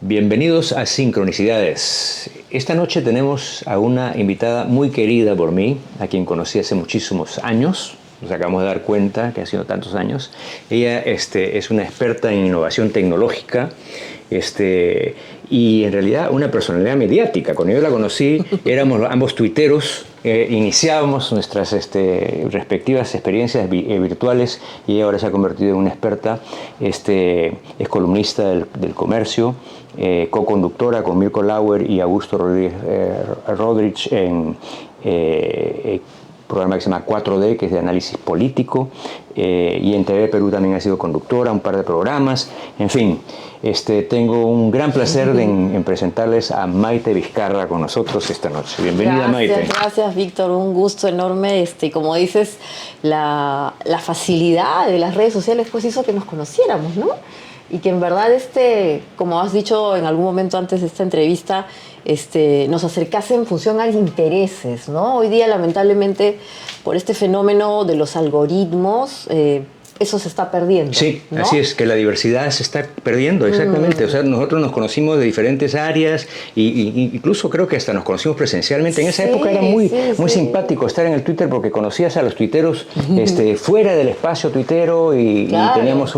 Bienvenidos a Sincronicidades. Esta noche tenemos a una invitada muy querida por mí, a quien conocí hace muchísimos años. Nos acabamos de dar cuenta que ha sido tantos años. Ella es una experta en innovación tecnológica y en realidad una personalidad mediática. Cuando yo la conocí éramos ambos tuiteros, iniciábamos nuestras respectivas experiencias virtuales y ella ahora se ha convertido en una experta, es columnista del Comercio, co-conductora con Mirko Lauer y Augusto Rodríguez en programa que se llama 4D, que es de análisis político, y en TV Perú también ha sido conductora, un par de programas. En fin, tengo un gran placer en presentarles a Maite Vizcarra con nosotros esta noche. Bienvenida, Maite. Gracias, Víctor. Un gusto enorme. Como dices, la facilidad de las redes sociales pues hizo que nos conociéramos, ¿no? Y que en verdad, como has dicho en algún momento antes de esta entrevista, nos acercase en función a intereses, ¿no? Hoy día, lamentablemente, por este fenómeno de los algoritmos, eso se está perdiendo. Sí, ¿no? Así es, que la diversidad se está perdiendo, exactamente. O sea, nosotros nos conocimos de diferentes áreas y incluso creo que hasta nos conocimos presencialmente. En esa época era muy simpático estar en el Twitter porque conocías a los tuiteros fuera del espacio tuitero y teníamos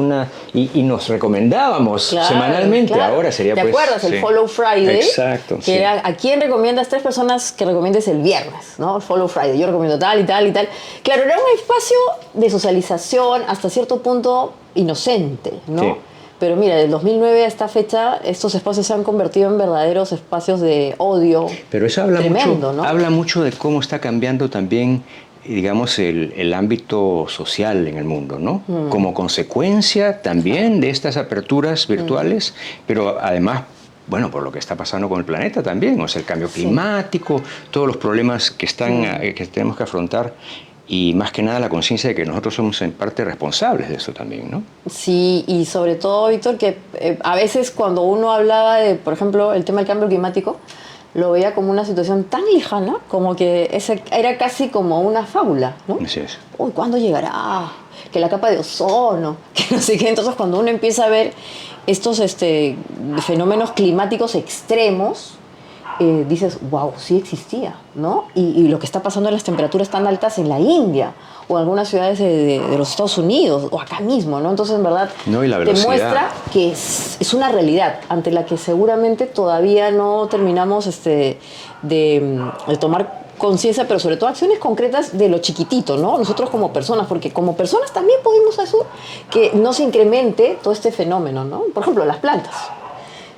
y nos recomendábamos semanalmente. Claro. Ahora sería ¿Te acuerdas? El Follow Friday. Exacto. Que era, ¿a quién recomiendas? 3 personas que recomiendes el viernes, ¿no? El Follow Friday. Yo recomiendo tal y tal y tal. Claro, era un espacio de socialización hasta cierto punto inocente, ¿no? Sí. Pero mira, del 2009 a esta fecha, estos espacios se han convertido en verdaderos espacios de odio. Pero eso habla tremendo, mucho, ¿no? Habla mucho de cómo está cambiando también, digamos, el ámbito social en el mundo, ¿no? Como consecuencia también de estas aperturas virtuales, pero además, bueno, por lo que está pasando con el planeta también, o sea, el cambio climático, todos los problemas que tenemos que afrontar. Y más que nada la conciencia de que nosotros somos en parte responsables de eso también, ¿no? Sí, y sobre todo, Víctor, que a veces cuando uno hablaba de, por ejemplo, el tema del cambio climático, lo veía como una situación tan lejana, como que era casi como una fábula, ¿no? Así es. Uy, ¿cuándo llegará? Que la capa de ozono, que no sé qué. Entonces, cuando uno empieza a ver estos fenómenos climáticos extremos, dices, wow, sí existía, ¿no? Y lo que está pasando en las temperaturas tan altas en la India o en algunas ciudades de los Estados Unidos o acá mismo, ¿no? Entonces, en verdad, y la te muestra que es una realidad ante la que seguramente todavía no terminamos de tomar conciencia, pero sobre todo acciones concretas de lo chiquitito, ¿no? Nosotros como personas, porque como personas también podemos hacer que no se incremente todo este fenómeno, ¿no? Por ejemplo, las plantas,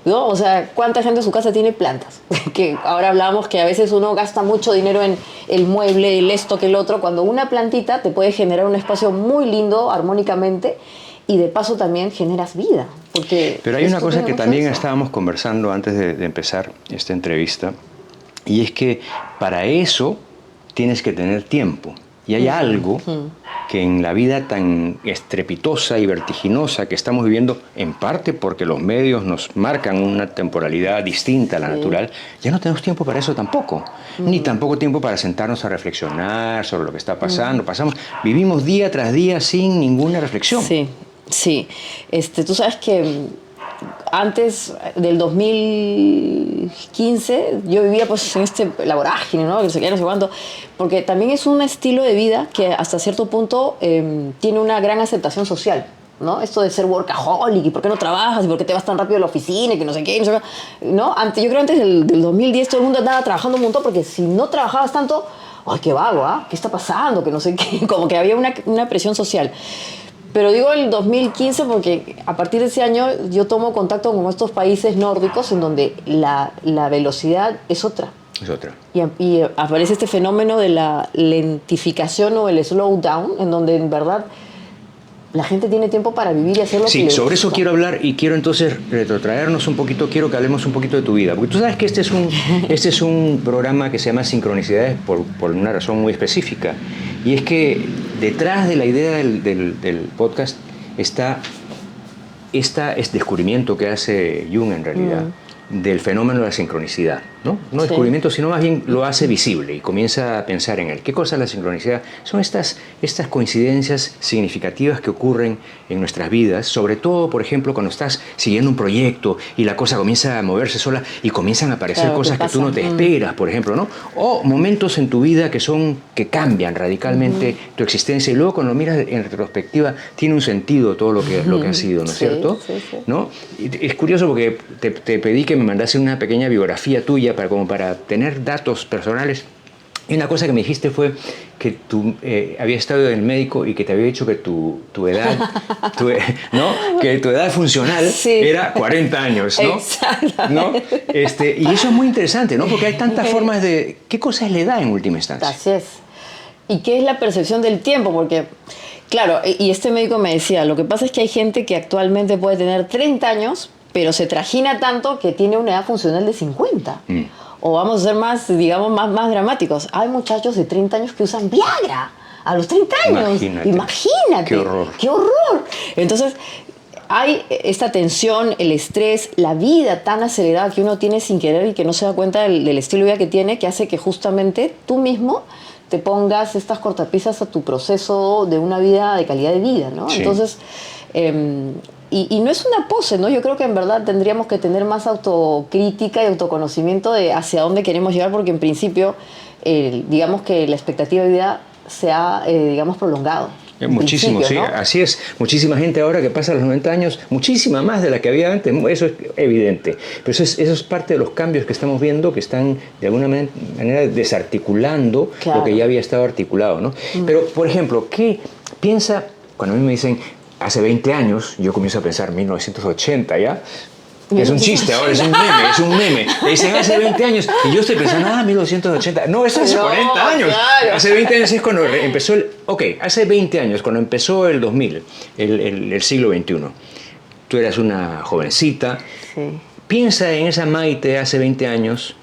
¿no? O sea, ¿cuánta gente en su casa tiene plantas? Que ahora hablábamos que a veces uno gasta mucho dinero en el mueble, el esto, que el otro, cuando una plantita te puede generar un espacio muy lindo, armónicamente, y de paso también generas vida. Pero hay una cosa que también estábamos conversando antes de empezar esta entrevista, y es que para eso tienes que tener tiempo. Y hay algo que en la vida tan estrepitosa y vertiginosa que estamos viviendo, en parte porque los medios nos marcan una temporalidad distinta a la natural, ya no tenemos tiempo para eso tampoco. Ni tampoco tiempo para sentarnos a reflexionar sobre lo que está pasando. Vivimos día tras día sin ninguna reflexión. Sí, sí. Tú sabes que antes del 2015 yo vivía pues en la vorágine, ¿no? No sé qué, no sé cuánto, porque también es un estilo de vida que hasta cierto punto tiene una gran aceptación social, ¿no? Esto de ser workaholic, y por qué no trabajas, y por qué te vas tan rápido a la oficina, y que no sé qué, no sé qué, ¿no? Yo creo antes del 2010 todo el mundo andaba trabajando un montón, porque si no trabajabas tanto, ¡ay, qué vago! ¿Ah? ¿Qué está pasando? Que no sé qué, como que había una presión social. Pero digo el 2015 porque a partir de ese año yo tomo contacto con estos países nórdicos en donde la velocidad es otra. Es otra. Y aparece este fenómeno de la lentificación o el slowdown, en donde en verdad la gente tiene tiempo para vivir y hacer lo que le gusta. Sí, sobre eso quiero hablar y quiero entonces retrotraernos un poquito, quiero que hablemos un poquito de tu vida. Porque tú sabes que este es un programa que se llama Sincronicidades por una razón muy específica. Y es que detrás de la idea del podcast está este descubrimiento que hace Jung en realidad del fenómeno de la sincronicidad. No Sí. descubrimiento, sino más bien lo hace visible y comienza a pensar en él. ¿Qué cosa es la sincronicidad? Son estas coincidencias significativas que ocurren en nuestras vidas, sobre todo, por ejemplo, cuando estás siguiendo un proyecto y la cosa comienza a moverse sola y comienzan a aparecer Claro, cosas que tú no te esperas, por ejemplo, ¿no? O momentos en tu vida que cambian radicalmente tu existencia y luego cuando miras en retrospectiva tiene un sentido todo lo que ha sido, ¿no es Sí, cierto? sí, sí. ¿No? Y es curioso porque te pedí que me mandase una pequeña biografía tuya como para tener datos personales. Y una cosa que me dijiste fue que tú habías estado en el médico y que te había dicho que tu edad, ¿no? Que tu edad funcional Sí. era 40 años, ¿no? ¿No? Y eso es muy interesante, ¿no? Porque hay tantas formas de... ¿Qué cosa es la edad en última instancia? Así es. ¿Y qué es la percepción del tiempo? Porque, claro, y este médico me decía, lo que pasa es que hay gente que actualmente puede tener 30 años, pero se trajina tanto que tiene una edad funcional de 50. O vamos a ser más, digamos, más dramáticos. Hay muchachos de 30 años que usan Viagra a los 30 años. Imagínate. Qué horror. Qué horror. Entonces, hay esta tensión, el estrés, la vida tan acelerada que uno tiene sin querer y que no se da cuenta del estilo de vida que tiene, que hace que justamente tú mismo te pongas estas cortapisas a tu proceso de una vida de calidad de vida, ¿no? Sí. Entonces, y no es una pose, ¿no? Yo creo que en verdad tendríamos que tener más autocrítica y autoconocimiento de hacia dónde queremos llegar, porque en principio, digamos que la expectativa de vida se ha, digamos, prolongado. Muchísimo, sí, ¿no? así es. Muchísima gente ahora que pasa los 90 años, muchísima más de la que había antes, eso es evidente. Pero eso es parte de los cambios que estamos viendo, que están de alguna manera desarticulando lo que ya había estado articulado, ¿no? Pero, por ejemplo, ¿qué piensa cuando a mí me dicen hace 20 años, yo comienzo a pensar 1980, ¿ya? Es un chiste, ahora es un meme. Le dicen hace 20 años y yo estoy pensando, 1980. No, eso es hace 40 años. Claro. Hace 20 años es cuando empezó hace 20 años, cuando empezó el 2000, el siglo XXI. Tú eras una jovencita. Sí. Piensa en esa Maite hace 20 años.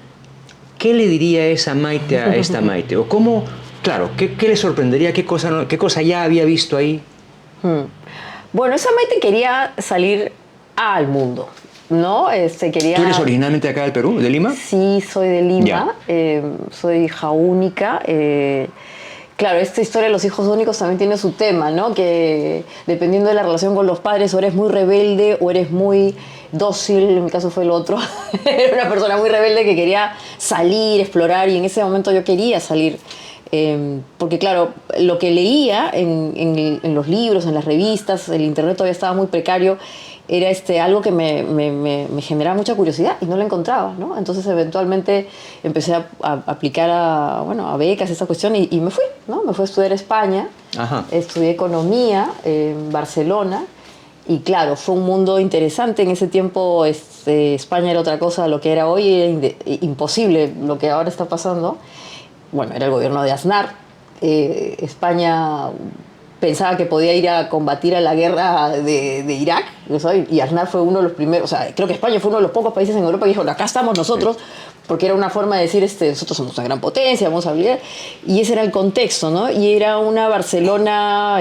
¿Qué le diría esa Maite a esta Maite? O cómo, claro, ¿qué le sorprendería? ¿Qué cosa ya había visto ahí? Bueno, esa Maite quería salir al mundo, ¿no? Quería... ¿Tú eres originalmente de acá del Perú, de Lima? Sí, soy de Lima, soy hija única. Claro, esta historia de los hijos únicos también tiene su tema, ¿no? Que dependiendo de la relación con los padres, o eres muy rebelde o eres muy dócil, en mi caso fue el otro. Era una persona muy rebelde que quería salir, explorar, y en ese momento yo quería salir. Porque claro, lo que leía en los libros, en las revistas, el internet todavía estaba muy precario, era algo que me generaba mucha curiosidad y no lo encontraba, ¿no? Entonces eventualmente empecé a aplicar a becas, esta cuestión, y me fui, ¿no? Me fui a estudiar a España. Ajá. Estudié economía en Barcelona. Y claro, fue un mundo interesante. En ese tiempo España era otra cosa de lo que era hoy, era imposible lo que ahora está pasando. Bueno, era el gobierno de Aznar. España pensaba que podía ir a combatir a la guerra de Irak, ¿sabes? Y Aznar fue uno de los primeros, o sea, creo que España fue uno de los pocos países en Europa que dijo, acá estamos nosotros, porque era una forma de decir, nosotros somos una gran potencia, vamos a hablar, y ese era el contexto, ¿no? Y era una Barcelona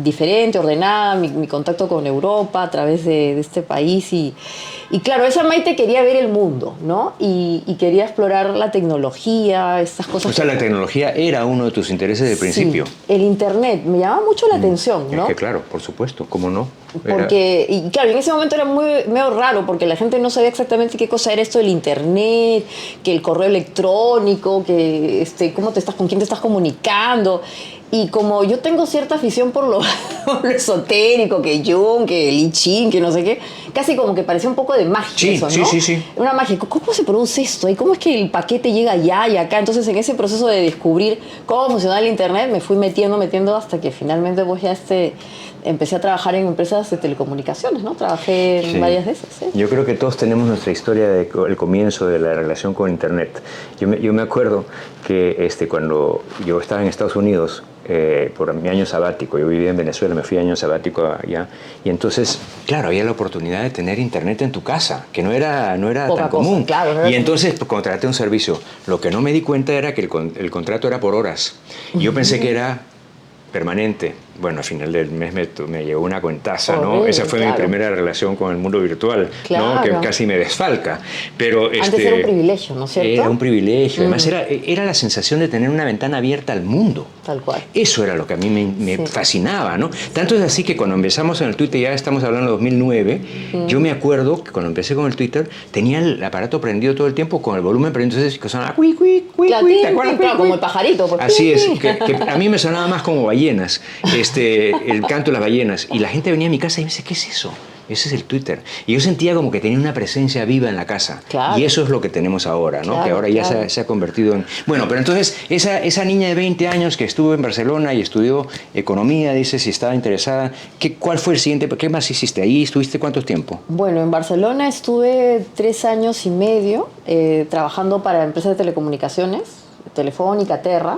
diferente, ordenada, mi contacto con Europa a través de este país, y claro, esa Maite quería ver el mundo, ¿no? Y quería explorar la tecnología, estas cosas. O sea, la tecnología era uno de tus intereses de principio. Sí, el internet me llamaba mucho la atención, ¿no? Es que claro, por supuesto, ¿cómo no? Porque, y claro, en ese momento era medio raro, porque la gente no sabía exactamente qué cosa era esto del internet, que el correo electrónico, que con quién te estás comunicando. Y como yo tengo cierta afición por lo esotérico, que Jung, que el I Ching, que no sé qué, casi como que parecía un poco de magia, sí, eso, ¿no? Sí. Una magia. ¿Cómo se produce esto? ¿Y cómo es que el paquete llega allá y acá? Entonces, en ese proceso de descubrir cómo funcionaba el internet, me fui metiendo hasta que finalmente pues ya empecé a trabajar en empresas de telecomunicaciones, ¿no? Trabajé en varias de esas. ¿Sí? Yo creo que todos tenemos nuestra historia del comienzo de la relación con internet. Yo me acuerdo que cuando yo estaba en Estados Unidos, por mi año sabático, yo vivía en Venezuela, me fui año sabático allá, y entonces, claro, había la oportunidad de tener internet en tu casa, que no era tan común. Claro, y entonces contraté un servicio. Lo que no me di cuenta era que el contrato era por horas. Yo pensé que era permanente. bueno, al final del mes me llegó una cuentaza, ¿no? Horrible, Esa fue mi primera relación con el mundo virtual, ¿no? Que casi me desfalca. Pero, antes era un privilegio, ¿no es cierto? Era un privilegio. Además, era la sensación de tener una ventana abierta al mundo. Tal cual. Eso era lo que a mí me fascinaba, ¿no? Tanto es así que cuando empezamos en el Twitter, ya estamos hablando de 2009, yo me acuerdo que cuando empecé con el Twitter, tenía el aparato prendido todo el tiempo con el volumen prendido, entonces que sonaba cuic, cuic, cuic, cuic, ¿te acuerdas? Claro, como el pajarito. Porque... Así es, que a mí me sonaba más como ballenas, el canto de las ballenas. Y la gente venía a mi casa y me dice, ¿qué es eso? Ese es el Twitter. Y yo sentía como que tenía una presencia viva en la casa. Claro. Y eso es lo que tenemos ahora, ¿no? Claro, que ahora ya se ha convertido en... Bueno, pero entonces esa niña de 20 años que estuvo en Barcelona y estudió economía, dice, si estaba interesada, ¿cuál fue el siguiente? ¿Qué más hiciste ahí? ¿Estuviste cuánto tiempo? Bueno, en Barcelona estuve 3 años y medio trabajando para empresas de telecomunicaciones, Telefónica, Terra.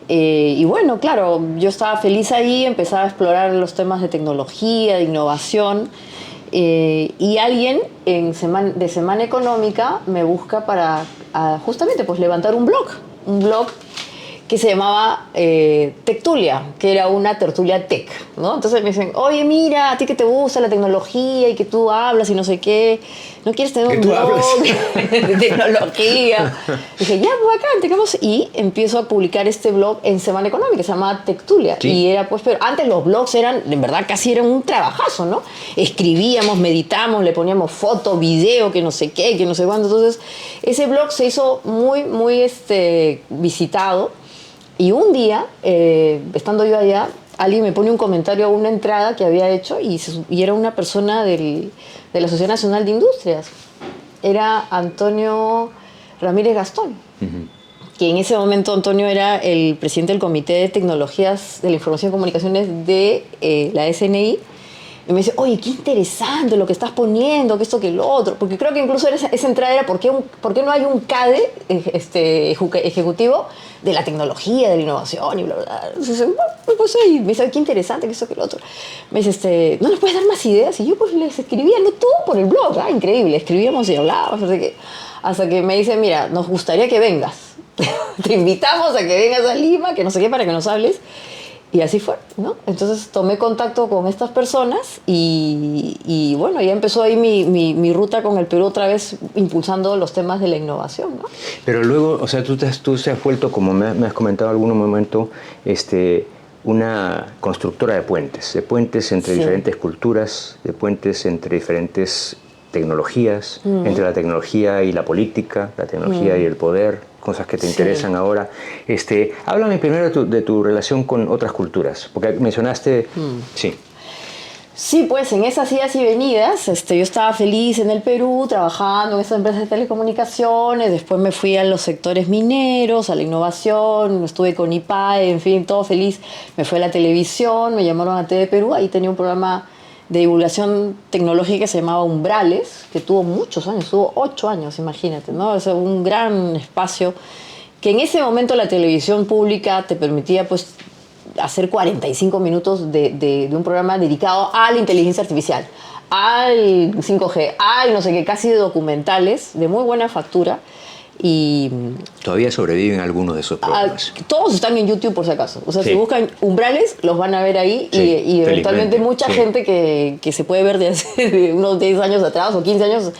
Y bueno, claro, yo estaba feliz ahí, empezaba a explorar los temas de tecnología, de innovación, y alguien de Semana Económica me busca para justamente pues levantar un blog que se llamaba Tectulia, que era una tertulia tech, ¿no? Entonces me dicen, oye, mira, a ti que te gusta la tecnología y que tú hablas y no sé qué, ¿no quieres tener un blog de tecnología? Dije, ya, pues acá, tengamos. Y empiezo a publicar este blog en Semana Económica, se llamaba Tectulia. Sí. Y era, pues, pero antes los blogs eran, en verdad, casi eran un trabajazo, ¿no? Escribíamos, meditamos, le poníamos foto, video, que no sé qué, que no sé cuándo. Entonces, ese blog se hizo muy, muy visitado. Y un día, estando yo allá, alguien me pone un comentario a una entrada que había hecho y era una persona de la Sociedad Nacional de Industrias. Era Antonio Ramírez Gastón, que en ese momento Antonio era el presidente del Comité de Tecnologías de la Información y Comunicaciones de la SNI. Y me dice, oye, qué interesante lo que estás poniendo, que esto, que lo otro. Porque creo que incluso esa entrada era, ¿por qué no hay un CADE ejecutivo de la tecnología, de la innovación? Y bla, bla, bla. Entonces, pues ahí me dice, qué interesante, que esto, que lo otro. Me dice, ¿no nos puedes dar más ideas? Y yo pues les escribía, no todo por el blog, increíble. Escribíamos y hablábamos, hasta que me dice, mira, nos gustaría que vengas. Te invitamos a que vengas a Lima, que no sé qué, para que nos hables. Y así fue, ¿no? Entonces tomé contacto con estas personas y bueno, ya empezó ahí mi ruta con el Perú otra vez impulsando los temas de la innovación, ¿no? Pero luego, o sea, tú te has vuelto, como me has comentado en algún momento, una constructora de puentes entre diferentes culturas, de puentes entre diferentes tecnologías, entre la tecnología y la política, la tecnología y el poder, cosas que te interesan ahora. Háblame primero de tu relación con otras culturas, porque mencionaste... Sí. Sí, pues en esas idas y venidas, yo estaba feliz en el Perú, trabajando en esas empresas de telecomunicaciones, después me fui a los sectores mineros, a la innovación, estuve con IPAE, en fin, todo feliz. Me fui a la televisión, me llamaron a TV Perú, ahí tenía un programa de divulgación tecnológica que se llamaba Umbrales, que tuvo muchos años, tuvo 8 años, imagínate, ¿no? Es un gran espacio que en ese momento la televisión pública te permitía, pues, hacer 45 minutos de un programa dedicado a la inteligencia artificial, al 5G, no sé qué, casi de documentales, de muy buena factura. Y todavía sobreviven algunos de esos programas. Todos están en YouTube, por si acaso. O sea, si buscan Umbrales, los van a ver ahí. Sí, y eventualmente mucha gente que se puede ver de hace unos 10 años atrás o 15 años,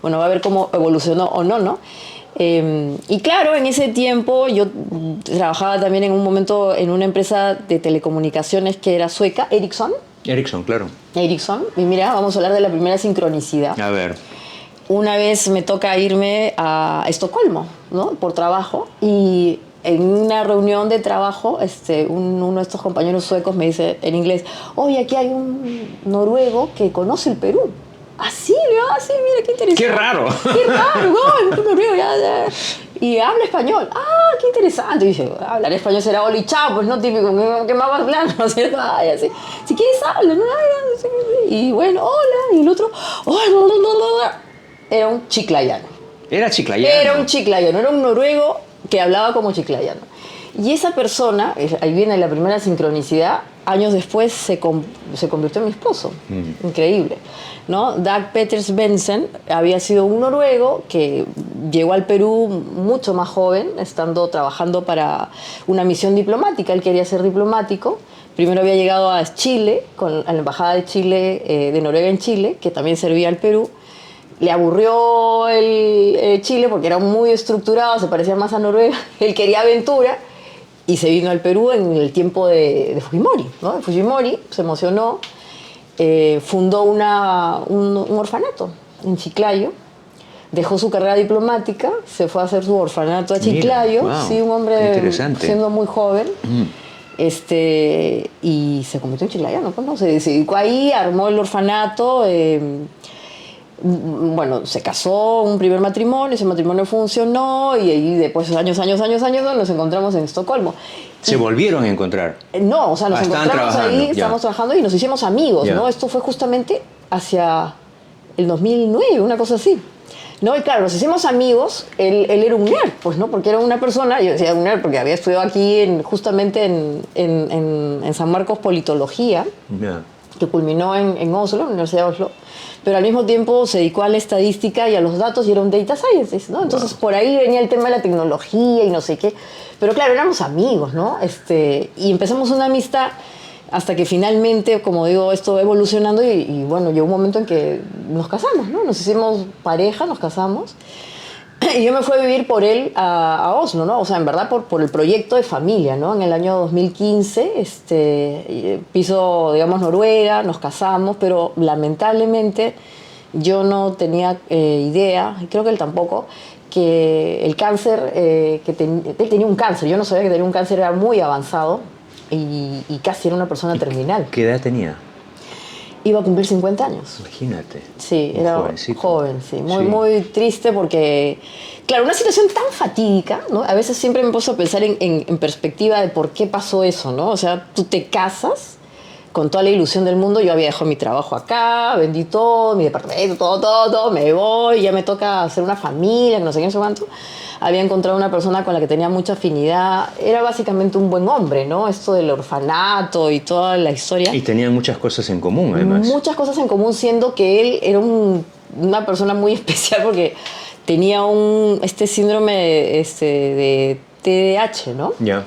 bueno, va a ver cómo evolucionó o no, ¿no? Y claro, en ese tiempo yo trabajaba también en un momento en una empresa de telecomunicaciones que era sueca, Ericsson. Ericsson, claro. Ericsson. Y mira, vamos a hablar de la primera sincronicidad. A ver. Una vez me toca irme a Estocolmo, ¿no? Por trabajo, y en una reunión de trabajo, uno de estos compañeros suecos me dice en inglés, oye, aquí hay un noruego que conoce el Perú. Así, sí, mira, qué interesante. ¡Qué raro! ¡Qué raro! No, un noruego, ya. Y habla español. ¡Qué interesante! Y dice, hablar español será oli chao, pues no típico, que más va a hablar, ¿no es cierto? Así. Si quieres, habla, ¿no? Y bueno, hola, y el otro, era un chiclayano. ¿Era chiclayano? Era un chiclayano, era un noruego que hablaba como chiclayano. Y esa persona, ahí viene la primera sincronicidad, años después se convirtió en mi esposo. Increíble, ¿no? Dag Peters Bensen había sido un noruego que llegó al Perú mucho más joven, trabajando para una misión diplomática. Él quería ser diplomático. Primero había llegado a Chile, a la Embajada de Chile, de Noruega en Chile, que también servía al Perú. Le aburrió Chile porque era muy estructurado, se parecía más a Noruega. Él quería aventura y se vino al Perú en el tiempo de Fujimori, ¿no? Fujimori se emocionó, fundó un orfanato en Chiclayo, dejó su carrera diplomática, se fue a hacer su orfanato a Chiclayo. Mira, wow, sí, un hombre siendo muy joven. Mm. Y se convirtió en chiclayano, pues, ¿no? Se dedicó ahí, armó el orfanato. Bueno, se casó, un primer matrimonio, ese matrimonio funcionó y ahí después años nos encontramos en Estocolmo. ¿Se volvieron a encontrar? No, o sea, nos encontramos ahí, estábamos trabajando y nos hicimos amigos, ya. ¿no? Esto fue justamente hacia el 2009, una cosa así. No, y claro, nos hicimos amigos, él era un nerd, pues, ¿no? Porque era una persona, yo decía un nerd porque había estudiado aquí justamente en San Marcos politología, Yeah. que culminó en Oslo, en la Universidad de Oslo, pero al mismo tiempo se dedicó a la estadística y a los datos y era un data scientist, ¿no? Entonces por ahí venía el tema de la tecnología y no sé qué, pero claro, éramos amigos, ¿no? Y empezamos una amistad hasta que finalmente, como digo, esto va evolucionando y bueno, llegó un momento en que nos casamos, ¿no? Nos hicimos pareja, nos casamos. Y yo me fui a vivir por él a Oslo, ¿no? O sea, en verdad por el proyecto de familia, ¿no? En el año 2015, piso, digamos, Noruega, nos casamos, pero lamentablemente yo no tenía idea, y creo que él tampoco, que el cáncer, él tenía un cáncer, yo no sabía que tenía un cáncer, era muy avanzado y casi era una persona terminal. ¿Qué edad tenía? Iba a cumplir 50 años. Imagínate. Sí, era jovencito. joven, sí. Muy, Sí. muy triste porque, claro, una situación tan fatídica, ¿no? A veces siempre me puedo a pensar en perspectiva de por qué pasó eso, ¿no? O sea, tú te casas con toda la ilusión del mundo. Yo había dejado mi trabajo acá, vendí todo, mi departamento, todo, me voy, ya me toca hacer una familia, no sé qué, no sé cuánto. Había encontrado una persona con la que tenía mucha afinidad. Era básicamente un buen hombre, ¿no? Esto del orfanato y toda la historia. Y tenían muchas cosas en común, además. Muchas cosas en común, siendo que él era una persona muy especial porque tenía este síndrome de TDAH, ¿no? Ya.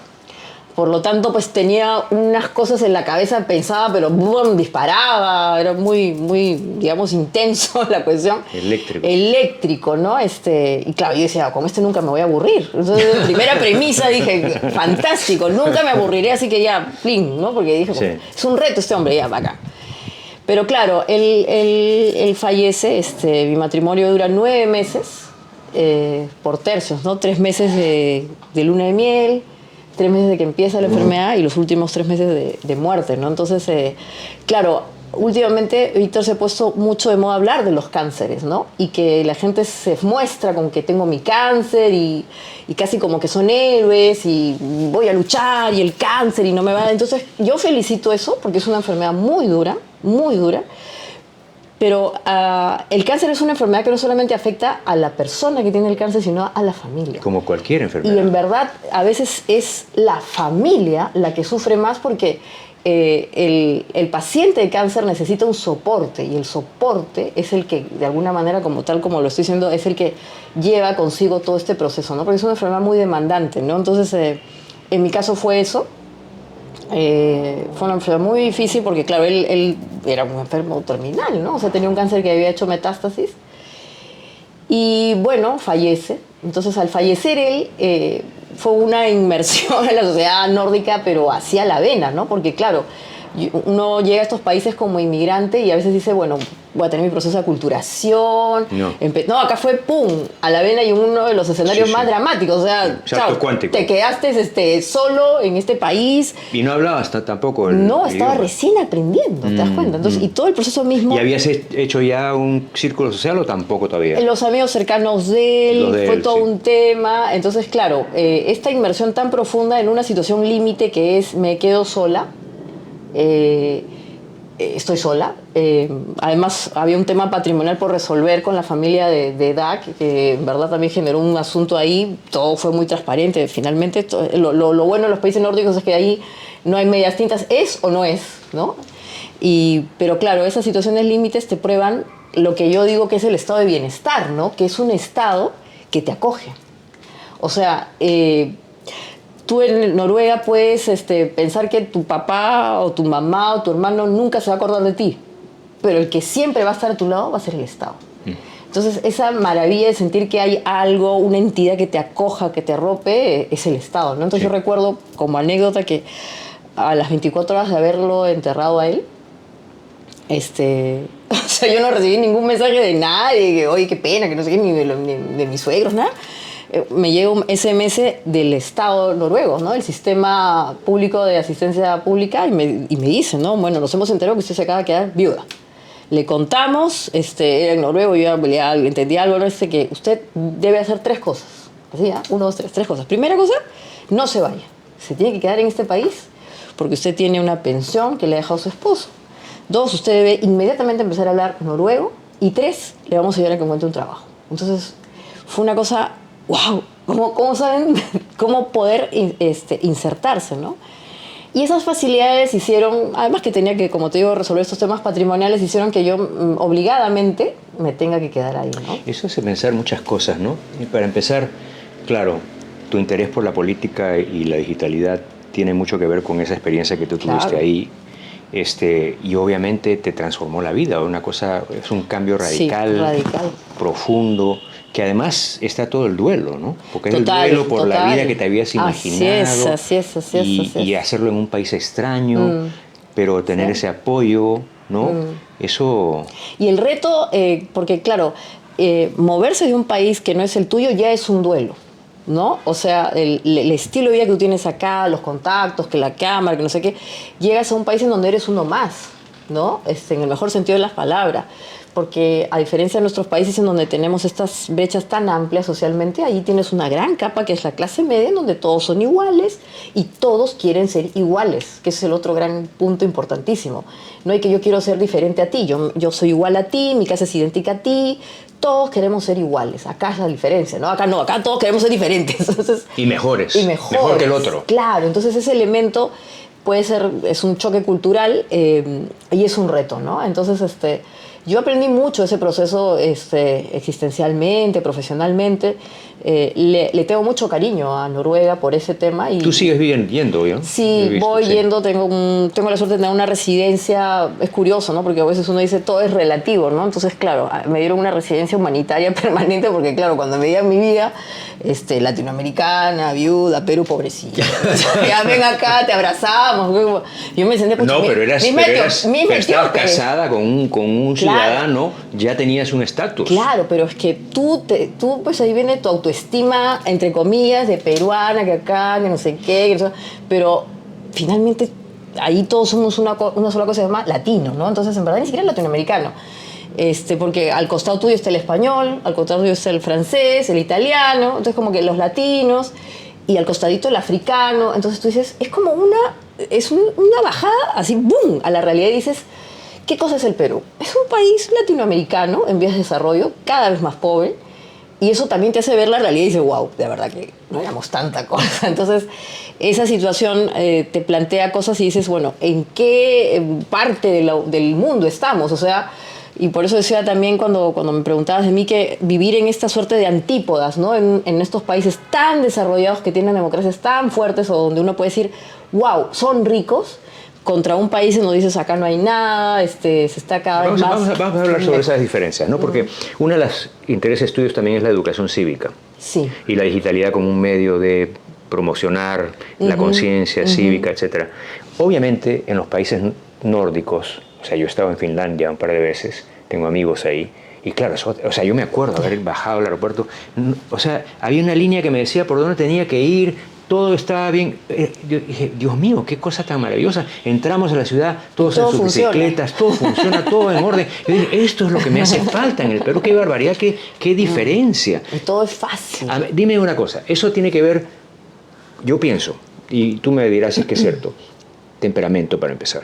Por lo tanto, pues tenía unas cosas en la cabeza, pensaba, pero ¡bum!, disparaba, era muy, muy, digamos, intenso la cuestión. Eléctrico, ¿no? Y claro, yo decía, con nunca me voy a aburrir. Entonces, primera premisa, dije, fantástico, nunca me aburriré, así que ya, plin, ¿no? Porque dije, Sí. es un reto este hombre, ya, acá. Pero claro, él fallece, mi matrimonio dura 9 meses, por tercios, ¿no? 3 meses de luna de miel, 3 meses de que empieza la enfermedad y los últimos 3 meses de muerte, ¿no? Entonces, claro, últimamente Víctor se ha puesto mucho de moda hablar de los cánceres, ¿no? Y que la gente se muestra con que tengo mi cáncer y casi como que son héroes y voy a luchar y el cáncer y no me va a... Entonces, yo felicito eso porque es una enfermedad muy dura, pero el cáncer es una enfermedad que no solamente afecta a la persona que tiene el cáncer, sino a la familia. Como cualquier enfermedad. Y en verdad, a veces es la familia la que sufre más porque el paciente de cáncer necesita un soporte y el soporte es el que, de alguna manera, como lo estoy diciendo, es el que lleva consigo todo este proceso, ¿no? Porque es una enfermedad muy demandante, ¿no? Entonces, en mi caso fue eso. Fue una enfermedad muy difícil porque, claro, él era un enfermo terminal, ¿no? O sea, tenía un cáncer que había hecho metástasis y, bueno, fallece. Entonces, al fallecer él, fue una inmersión en la sociedad nórdica, pero hacia la vena, ¿no? Porque, claro, uno llega a estos países como inmigrante y a veces dice, bueno, voy a tener mi proceso de aculturación. No, acá fue pum, a la vena y uno de los escenarios más dramáticos. O sea, salto cuántico. Te quedaste solo en este país. Y no hablabas tampoco No, estaba idioma. recién aprendiendo, ¿te das cuenta? Entonces, y todo el proceso mismo. ¿Y habías hecho ya un círculo social o tampoco todavía? Los amigos cercanos de él, fue todo un tema. Entonces, claro, esta inmersión tan profunda en una situación límite que es me quedo sola. Estoy sola. Además, había un tema patrimonial por resolver con la familia de Dag, que en verdad también generó un asunto ahí. Todo fue muy transparente. Finalmente, lo bueno de los países nórdicos es que ahí no hay medias tintas. ¿Es o no es? ¿No? Pero claro, esas situaciones límites te prueban lo que yo digo que es el estado de bienestar, ¿no? Que es un estado que te acoge. O sea, tú en Noruega puedes pensar que tu papá o tu mamá o tu hermano nunca se va a acordar de ti, pero el que siempre va a estar a tu lado va a ser el Estado. Entonces, esa maravilla de sentir que hay algo, una entidad que te acoja, que te arrope, es el Estado, ¿no? Entonces, yo recuerdo como anécdota que a las 24 horas de haberlo enterrado a él, o sea, yo no recibí ningún mensaje de nadie, que, oye, qué pena, que no sé qué, ni de mis suegros, nada. Me llega un SMS del Estado noruego, ¿no? El sistema público de asistencia pública, y me dicen, ¿no? Bueno, nos hemos enterado que usted se acaba de quedar viuda. Le contamos, era en noruego, yo ya entendí algo, ¿no? Que usted debe hacer 3 cosas. Así, ¿ah? 1, 2, 3, 3 cosas. Primera cosa, no se vaya. Se tiene que quedar en este país porque usted tiene una pensión que le ha dejado su esposo. 2, usted debe inmediatamente empezar a hablar noruego. Y 3, le vamos a ayudar a que encuentre un trabajo. Entonces, fue una cosa, wow, ¿cómo saben cómo poder insertarse, ¿no? Y esas facilidades hicieron, además que tenía que, como te digo, resolver estos temas patrimoniales, hicieron que yo obligadamente me tenga que quedar ahí, ¿no? Eso hace pensar muchas cosas, ¿no? Y para empezar, claro, tu interés por la política y la digitalidad tiene mucho que ver con esa experiencia que tú tuviste ahí. Y obviamente te transformó la vida, una cosa, es un cambio radical, sí, radical, profundo, que además está todo el duelo, ¿no? Porque es el duelo por la vida que te habías imaginado. Así es. Y hacerlo en un país extraño, pero tener ese apoyo, ¿no? Eso... Y el reto, porque claro, moverse de un país que no es el tuyo ya es un duelo, ¿no? O sea, el estilo de vida que tú tienes acá, los contactos, que la cámara, que no sé qué, llegas a un país en donde eres uno más, ¿no? En el mejor sentido de las palabras. Porque a diferencia de nuestros países en donde tenemos estas brechas tan amplias socialmente, ahí tienes una gran capa que es la clase media, en donde todos son iguales y todos quieren ser iguales, que ese es el otro gran punto importantísimo. No hay que yo quiero ser diferente a ti, yo soy igual a ti, mi casa es idéntica a ti, todos queremos ser iguales. Acá es la diferencia, ¿no? Acá no, acá todos queremos ser diferentes. Entonces, y mejores. Y mejores. Mejor que el otro. Claro, entonces ese elemento puede ser, es un choque cultural y es un reto, ¿no? Entonces, yo aprendí mucho ese proceso existencialmente, profesionalmente. Le tengo mucho cariño a Noruega por ese tema. Y ¿tú sigues yendo, yo? Sí, voy yendo. Tengo la suerte de tener una residencia. Es curioso, ¿no? Porque a veces uno dice todo es relativo, ¿no? Entonces, claro, me dieron una residencia humanitaria permanente porque, claro, cuando me veían mi vida, latinoamericana, viuda, Perú, pobrecilla. Ya ven acá, te abrazamos. Yo me senté... No, pero estabas casada con un ciudadano, ya tenías un estatus. Claro, pero es que tú pues ahí viene tu autoestima, entre comillas, de peruana, que acá, que no sé qué, que no sé, pero finalmente ahí todos somos una sola cosa que se llama latino, ¿no? Entonces, en verdad, ni siquiera es latinoamericano. Porque al costado tuyo está el español, al costado tuyo está el francés, el italiano, entonces como que los latinos, y al costadito el africano. Entonces tú dices, es como una bajada así, ¡boom!, a la realidad, y dices, ¿qué cosa es el Perú? Es un país latinoamericano en vías de desarrollo, cada vez más pobre, y eso también te hace ver la realidad y dices, wow, de verdad que no éramos tanta cosa. Entonces, esa situación te plantea cosas y dices, bueno, ¿en qué parte del mundo estamos? O sea, y por eso decía también cuando me preguntabas de mí que vivir en esta suerte de antípodas, ¿no? En estos países tan desarrollados que tienen democracias tan fuertes o donde uno puede decir, wow, son ricos, contra un país en donde dices acá no hay nada, se está cada vez más... Vamos a hablar sobre esas diferencias, ¿no? Porque uno de los intereses tuyos también es la educación cívica. Sí. Y la digitalidad como un medio de promocionar la conciencia cívica, etc. Obviamente, en los países nórdicos, o sea, yo he estado en Finlandia un par de veces, tengo amigos ahí, y claro, o sea, yo me acuerdo haber bajado al aeropuerto, o sea, había una línea que me decía por dónde tenía que ir, todo estaba bien. Yo dije, Dios mío, qué cosa tan maravillosa. Entramos a la ciudad, todos en sus bicicletas, todo funciona, todo en orden. Yo dije, esto es lo que me hace falta en el Perú, qué barbaridad, qué diferencia. Y todo es fácil. Dime una cosa, eso tiene que ver, yo pienso, y tú me dirás si es que es cierto, temperamento para empezar.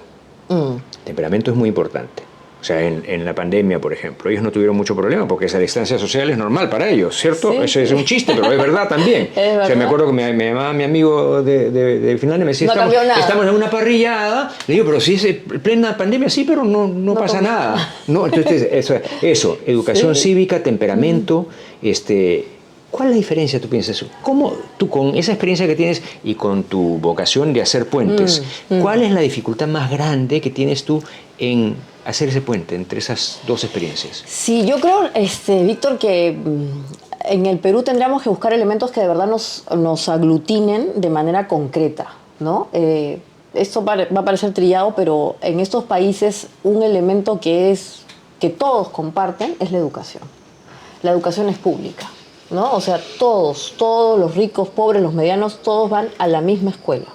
Temperamento es muy importante. O sea, en la pandemia, por ejemplo, ellos no tuvieron mucho problema porque esa distancia social es normal para ellos, ¿cierto? Sí. Eso es un chiste, pero es verdad también. Es verdad. O sea, me acuerdo que me llamaba mi amigo de Finlandia y me decía, estamos en una parrillada. Le digo, pero si es plena pandemia, sí, pero no pasa nada. No, entonces, eso, educación cívica, temperamento, ¿Cuál es la diferencia, tú piensas? ¿Cómo tú con esa experiencia que tienes y con tu vocación de hacer puentes, cuál es la dificultad más grande que tienes tú en hacer ese puente entre esas dos experiencias? Sí, yo creo, Víctor, que en el Perú tendríamos que buscar elementos que de verdad nos aglutinen de manera concreta, ¿no? Esto va a parecer trillado, pero en estos países un elemento que todos comparten es la educación. La educación es pública, ¿no? O sea, todos, los ricos, pobres, los medianos, todos van a la misma escuela.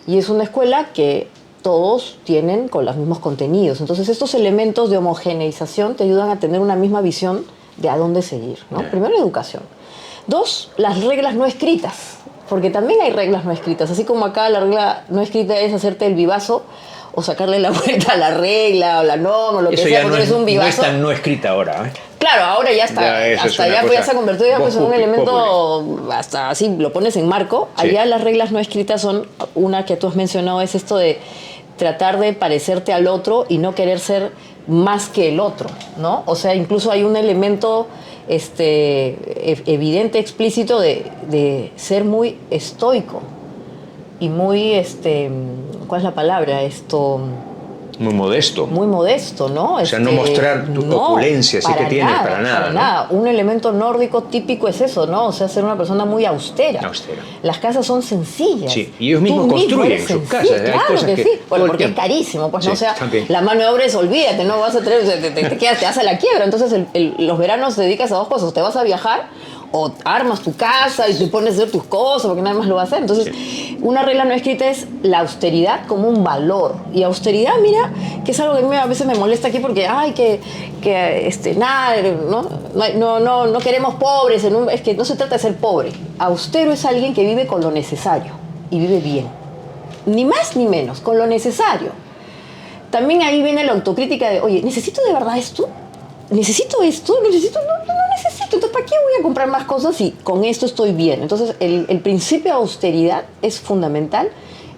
Y es una escuela que todos tienen con los mismos contenidos. Entonces, estos elementos de homogeneización te ayudan a tener una misma visión de a dónde seguir, ¿no? Primero, educación. 2, las reglas no escritas, porque también hay reglas no escritas. Así como acá la regla no escrita es hacerte el vivazo o sacarle la vuelta a la regla o la norma o lo eso que sea, porque eres un vivazo. No es tan no escrita ahora, ¿eh? Claro, ahora ya está, ya hasta ya se ha convertido ya pues en un elemento, populi. hasta así lo pones en marco. Sí. Allá las reglas no escritas son, una que tú has mencionado, es esto de tratar de parecerte al otro y no querer ser más que el otro, ¿no? O sea, incluso hay un elemento evidente, explícito de ser muy estoico y muy, ¿cuál es la palabra? Muy modesto. Muy modesto, ¿no? O sea, no mostrar tu opulencia, sí que tienes, para nada. Para nada. Un elemento nórdico típico es eso, ¿no? O sea, ser una persona muy austera. Austera. Las casas son sencillas. Sí, y ellos mismos construyen sus casas. Claro que sí. Bueno, porque es carísimo, pues, sí, ¿no? O sea, también. la mano de obra es, olvídate, no vas a tener, te vas a la quiebra. Entonces, los veranos te dedicas a dos cosas. Te vas a viajar o armas tu casa y te pones a hacer tus cosas porque nadie más lo va a hacer. Entonces, una regla no escrita es la austeridad como un valor. Y austeridad, mira, que es algo que a mí a veces me molesta aquí porque, nada, no queremos pobres. Es que no se trata de ser pobre. Austero es alguien que vive con lo necesario y vive bien. Ni más ni menos, con lo necesario. También ahí viene la autocrítica de, oye, ¿necesito de verdad esto? ¿Necesito esto? No necesito. Entonces, ¿para qué voy a comprar más cosas si con esto estoy bien? Entonces, el principio de austeridad es fundamental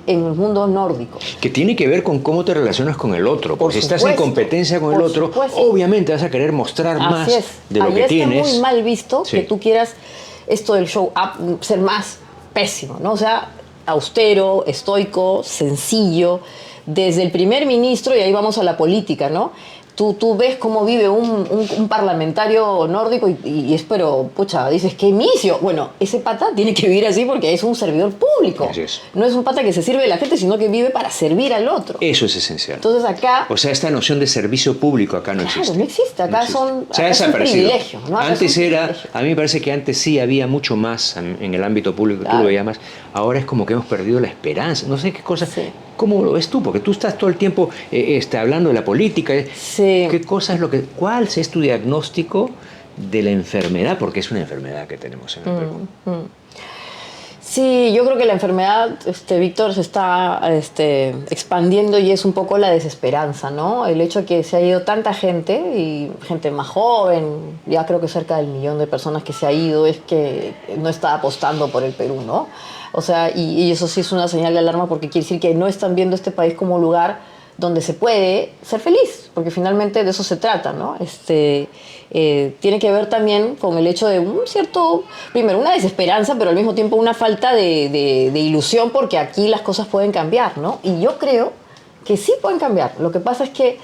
en el mundo nórdico. Que tiene que ver con cómo te relacionas con el otro. Porque si estás en competencia con el otro, obviamente vas a querer mostrar más de lo que tienes. Está muy mal visto que tú quieras esto del show up, ser más pésimo, ¿no? O sea, austero, estoico, sencillo. Desde el primer ministro, y ahí vamos a la política, ¿no? Tú ves cómo vive un parlamentario nórdico y es, pero, pucha, dices, qué inicio. Bueno, ese pata tiene que vivir así porque es un servidor público. Así es. No es un pata que se sirve de la gente, sino que vive para servir al otro. Eso es esencial. Entonces acá... O sea, esta noción de servicio público acá no existe. Claro, no existe. Acá no existe. son... Se ha es un desaparecido. privilegio, ¿no? Antes era... A mí me parece que antes sí había mucho más en el ámbito público, claro. Tú lo veías más. Ahora es como que hemos perdido la esperanza. No sé qué cosa... Sí. ¿Cómo lo ves tú? Porque tú estás todo el tiempo hablando de la política. Sí. ¿Qué cosa es cuál es tu diagnóstico de la enfermedad? Porque es una enfermedad que tenemos en el Perú. Sí, yo creo que la enfermedad, Víctor, se está expandiendo y es un poco la desesperanza, ¿no? El hecho de que se ha ido tanta gente y gente más joven, ya creo que cerca del 1 millón de personas que se ha ido, es que no está apostando por el Perú, ¿no? O sea, y eso sí es una señal de alarma porque quiere decir que no están viendo este país como un lugar donde se puede ser feliz, porque finalmente de eso se trata, ¿no? Tiene que ver también con el hecho de primero, una desesperanza, pero al mismo tiempo una falta de ilusión, porque aquí las cosas pueden cambiar, ¿no? Y yo creo que sí pueden cambiar. Lo que pasa es que,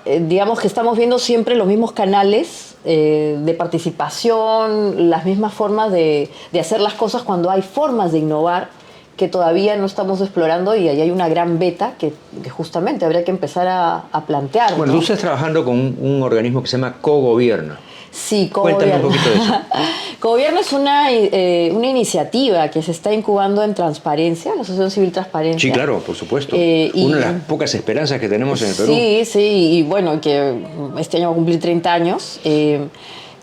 digamos que estamos viendo siempre los mismos canales de participación, las mismas formas de hacer las cosas cuando hay formas de innovar que todavía no estamos explorando y ahí hay una gran beta que justamente habría que empezar a plantear. Bueno, ¿no? Tú estás trabajando con un organismo que se llama Cogobierno. Sí, Cuéntame un poquito de eso. Cogobierno es una iniciativa que se está incubando en Transparencia, la Asociación Civil Transparencia. Sí, claro, por supuesto. Una de las pocas esperanzas que tenemos en el Perú. Sí, y bueno, que este año va a cumplir 30 años.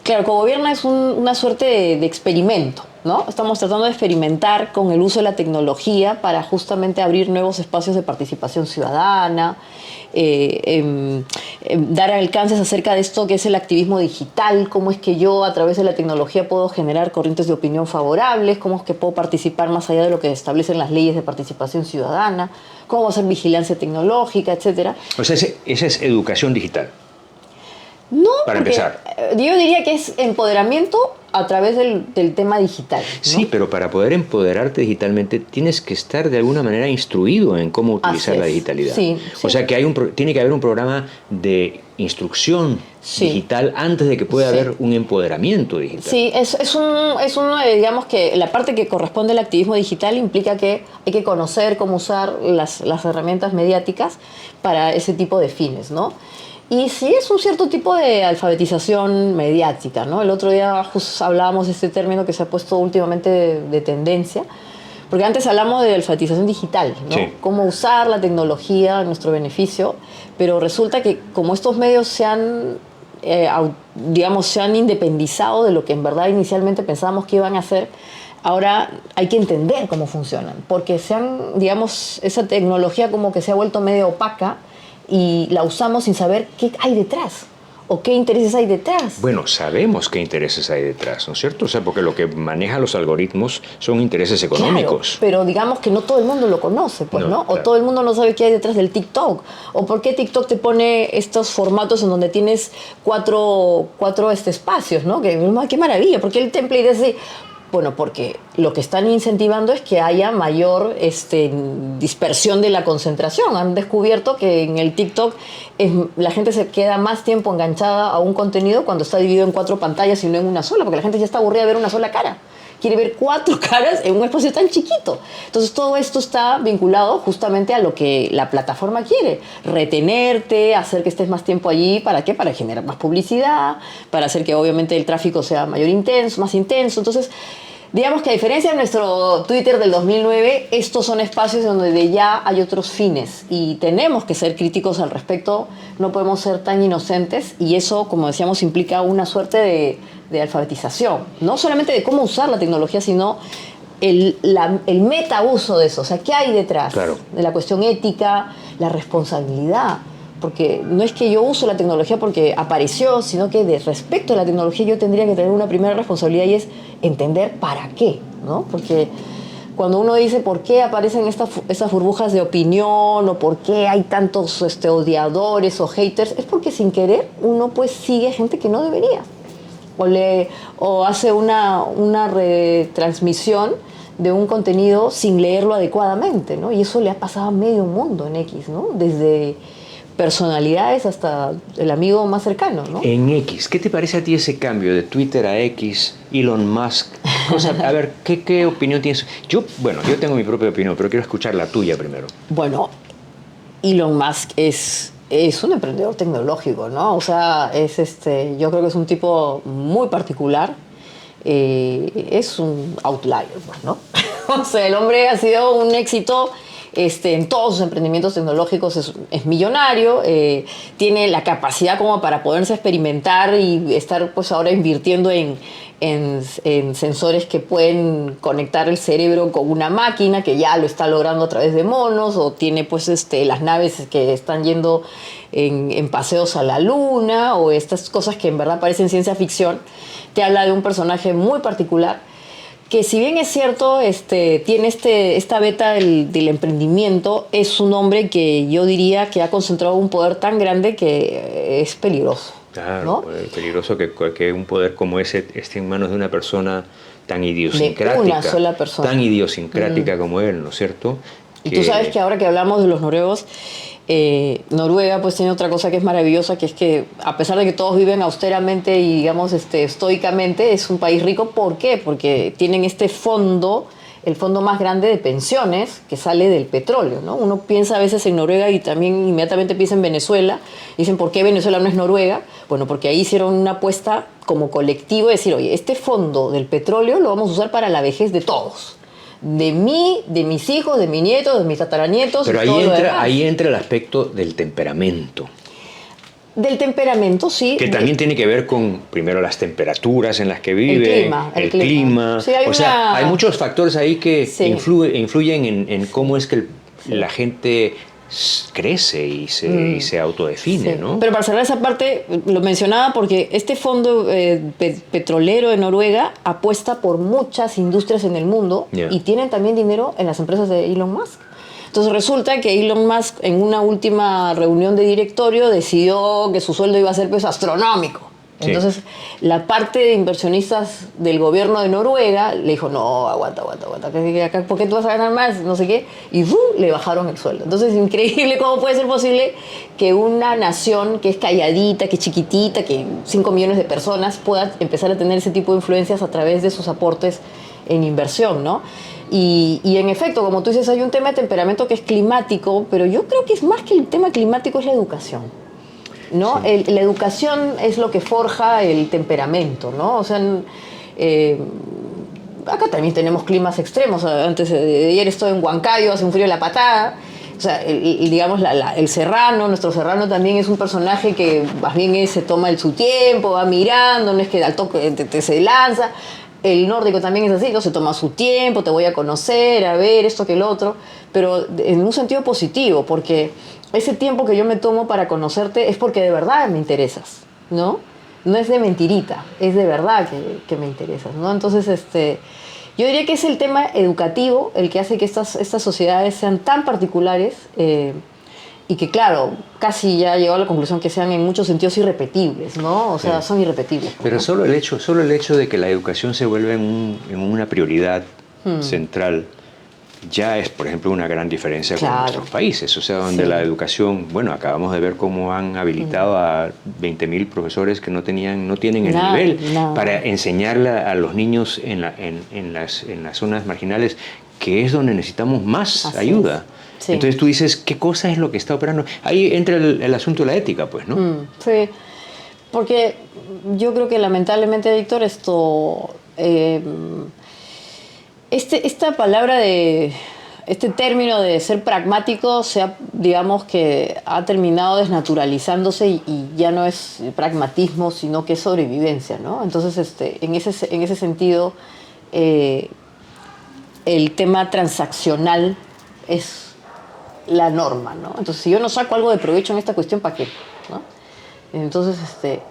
Claro, Cogobierno es una suerte de experimento, ¿no? Estamos tratando de experimentar con el uso de la tecnología para justamente abrir nuevos espacios de participación ciudadana, dar alcances acerca de esto que es el activismo digital, cómo es que yo a través de la tecnología puedo generar corrientes de opinión favorables, cómo es que puedo participar más allá de lo que establecen las leyes de participación ciudadana, cómo hacer vigilancia tecnológica, etcétera. O sea, esa es educación digital. No, para empezar. Yo diría que es empoderamiento a través del tema digital, ¿no? Sí, pero para poder empoderarte digitalmente tienes que estar de alguna manera instruido en cómo utilizar la digitalidad. Sí, o sea que tiene que haber un programa de instrucción digital antes de que pueda haber un empoderamiento digital. Sí, digamos que la parte que corresponde al activismo digital implica que hay que conocer cómo usar las herramientas mediáticas para ese tipo de fines, ¿no? Y sí es un cierto tipo de alfabetización mediática, ¿no? El otro día justo hablábamos de este término que se ha puesto últimamente de tendencia, porque antes hablamos de alfabetización digital, ¿no? Sí. Cómo usar la tecnología a nuestro beneficio, pero resulta que como estos medios se han independizado de lo que en verdad inicialmente pensábamos que iban a hacer, ahora hay que entender cómo funcionan, porque esa tecnología como que se ha vuelto medio opaca y la usamos sin saber qué hay detrás o qué intereses hay detrás. Bueno, sabemos qué intereses hay detrás, ¿no es cierto? O sea, porque lo que maneja los algoritmos son intereses económicos. Claro, pero digamos que no todo el mundo lo conoce, pues, ¿no? Claro. O todo el mundo no sabe qué hay detrás del TikTok. O por qué TikTok te pone estos formatos en donde tienes cuatro espacios, ¿no? Qué maravilla, porque el template es así. Bueno, porque lo que están incentivando es que haya mayor dispersión de la concentración. Han descubierto que en el TikTok la gente se queda más tiempo enganchada a un contenido cuando está dividido en 4 pantallas y no en una sola, porque la gente ya está aburrida de ver una sola cara. Quiere ver 4 caras en un espacio tan chiquito. Entonces todo esto está vinculado justamente a lo que la plataforma quiere. Retenerte, hacer que estés más tiempo allí. ¿Para qué? Para generar más publicidad, para hacer que obviamente el tráfico sea más intenso. Entonces, digamos que a diferencia de nuestro Twitter del 2009, estos son espacios donde ya hay otros fines y tenemos que ser críticos al respecto. No podemos ser tan inocentes y eso, como decíamos, implica una suerte de alfabetización, no solamente de cómo usar la tecnología, sino el metauso de eso, o sea, ¿qué hay detrás? Claro. De la cuestión ética, la responsabilidad, porque no es que yo uso la tecnología porque apareció, sino que respecto a la tecnología yo tendría que tener una primera responsabilidad y es entender para qué, ¿no? Porque cuando uno dice por qué aparecen estas burbujas de opinión o por qué hay tantos odiadores o haters, es porque sin querer uno pues sigue gente que no debería. O hace una retransmisión de un contenido sin leerlo adecuadamente, ¿no? Y eso le ha pasado a medio mundo en X, ¿no? Desde personalidades hasta el amigo más cercano, ¿no? En X, ¿qué te parece a ti ese cambio de Twitter a X, Elon Musk? A ver, ¿qué opinión tienes? Yo tengo mi propia opinión, pero quiero escuchar la tuya primero. Bueno, Elon Musk es un emprendedor tecnológico, ¿no? O sea, yo creo que es un tipo muy particular. Es un outlier, pues, ¿no? O sea, el hombre ha sido un éxito en todos sus emprendimientos tecnológicos, es millonario, tiene la capacidad como para poderse experimentar y estar pues ahora invirtiendo en sensores que pueden conectar el cerebro con una máquina, que ya lo está logrando a través de monos, o tiene pues las naves que están yendo en paseos a la luna, o estas cosas que en verdad parecen ciencia ficción. Te habla de un personaje muy particular que, si bien es cierto, tiene esta beta del emprendimiento, es un hombre que yo diría que ha concentrado un poder tan grande que es peligroso. Claro, ¿no? Es peligroso que un poder como ese esté en manos de una persona tan idiosincrática. De una sola persona. Tan idiosincrática como él, ¿no es cierto? Y tú sabes que ahora que hablamos de los noruegos, Noruega pues tiene otra cosa que es maravillosa, que es que a pesar de que todos viven austeramente y digamos estoicamente, es un país rico. ¿Por qué? Porque tienen este fondo, el fondo más grande de pensiones que sale del petróleo, ¿no? Uno piensa a veces en Noruega y también inmediatamente piensa en Venezuela. Dicen, ¿por qué Venezuela no es Noruega? Bueno, porque ahí hicieron una apuesta como colectivo de decir, oye, este fondo del petróleo lo vamos a usar para la vejez de todos. De mí, de mis hijos, de mis nietos, de mis tataranietos. Pero y todo lo demás. ahí entra el aspecto del temperamento. Del temperamento, sí. Que también tiene que ver con, primero, las temperaturas en las que vive, el clima. Sí, hay muchos factores ahí que sí. influyen en cómo es que la gente crece y se autodefine, sí. ¿no? Pero para cerrar esa parte, lo mencionaba porque este fondo petrolero de Noruega apuesta por muchas industrias en el mundo y tienen también dinero en las empresas de Elon Musk. Entonces resulta que Elon Musk en una última reunión de directorio decidió que su sueldo iba a ser pues astronómico. Entonces, sí, la parte de inversionistas del gobierno de Noruega le dijo, no, aguanta, ¿por qué tú vas a ganar más? No sé qué. Y ¡bum!, le bajaron el sueldo. Entonces, es increíble cómo puede ser posible que una nación que es calladita, que es chiquitita, que 5 millones de personas pueda empezar a tener ese tipo de influencias a través de sus aportes en inversión, ¿no? Y en efecto, como tú dices, hay un tema de temperamento que es climático, pero yo creo que es más que el tema climático, es la educación, ¿no? Sí. La educación es lo que forja el temperamento, ¿no? O sea, acá también tenemos climas extremos. Antes de ayer estoy en Huancayo, hace un frío de la patada. O sea, digamos, el serrano, nuestro serrano también es un personaje que más bien se toma su tiempo, va mirando, no es que al toque se lanza. El nórdico también es así, ¿no? Se toma su tiempo, te voy a conocer, a ver esto que el otro, pero en un sentido positivo, porque ese tiempo que yo me tomo para conocerte es porque de verdad me interesas, ¿no? No es de mentirita, es de verdad que me interesas, ¿no? Entonces, yo diría que es el tema educativo el que hace que estas sociedades sean tan particulares y que, claro, casi ya llegó a la conclusión que sean en muchos sentidos irrepetibles, ¿no? O sea, sí, son irrepetibles. Pero ¿no? solo el hecho de que la educación se vuelva en una prioridad central ya es, por ejemplo, una gran diferencia con nuestros países. O sea, donde la educación, bueno, acabamos de ver cómo han habilitado a 20.000 profesores que no tienen el nivel para enseñarle a los niños en las zonas marginales, que es donde necesitamos más ayuda. Sí. Entonces tú dices, ¿qué cosa es lo que está operando? Ahí entra el asunto de la ética, pues, ¿no? Sí, porque yo creo que lamentablemente, Víctor, esta palabra este término de ser pragmático digamos que ha terminado desnaturalizándose y ya no es pragmatismo, sino que es sobrevivencia, ¿no? Entonces, en ese sentido, el tema transaccional es la norma, ¿no? Entonces, si yo no saco algo de provecho en esta cuestión, ¿para qué? ¿No? Entonces,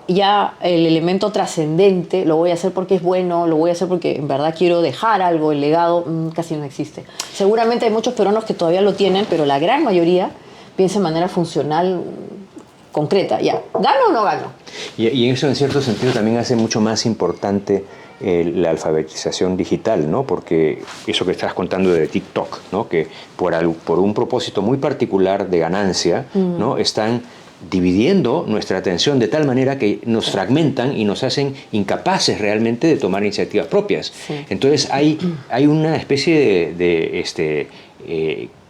ya el elemento trascendente lo voy a hacer porque es bueno, lo voy a hacer porque en verdad quiero dejar algo, el legado casi no existe. Seguramente hay muchos peruanos que todavía lo tienen, pero la gran mayoría piensa de manera funcional, concreta, ya, ¿gano o no gano? Y eso en cierto sentido también hace mucho más importante la alfabetización digital, ¿no? Porque eso que estás contando de TikTok, ¿no? Que por un propósito muy particular de ganancia, ¿no? Están dividiendo nuestra atención de tal manera que nos fragmentan y nos hacen incapaces realmente de tomar iniciativas propias. Sí. Entonces hay una especie de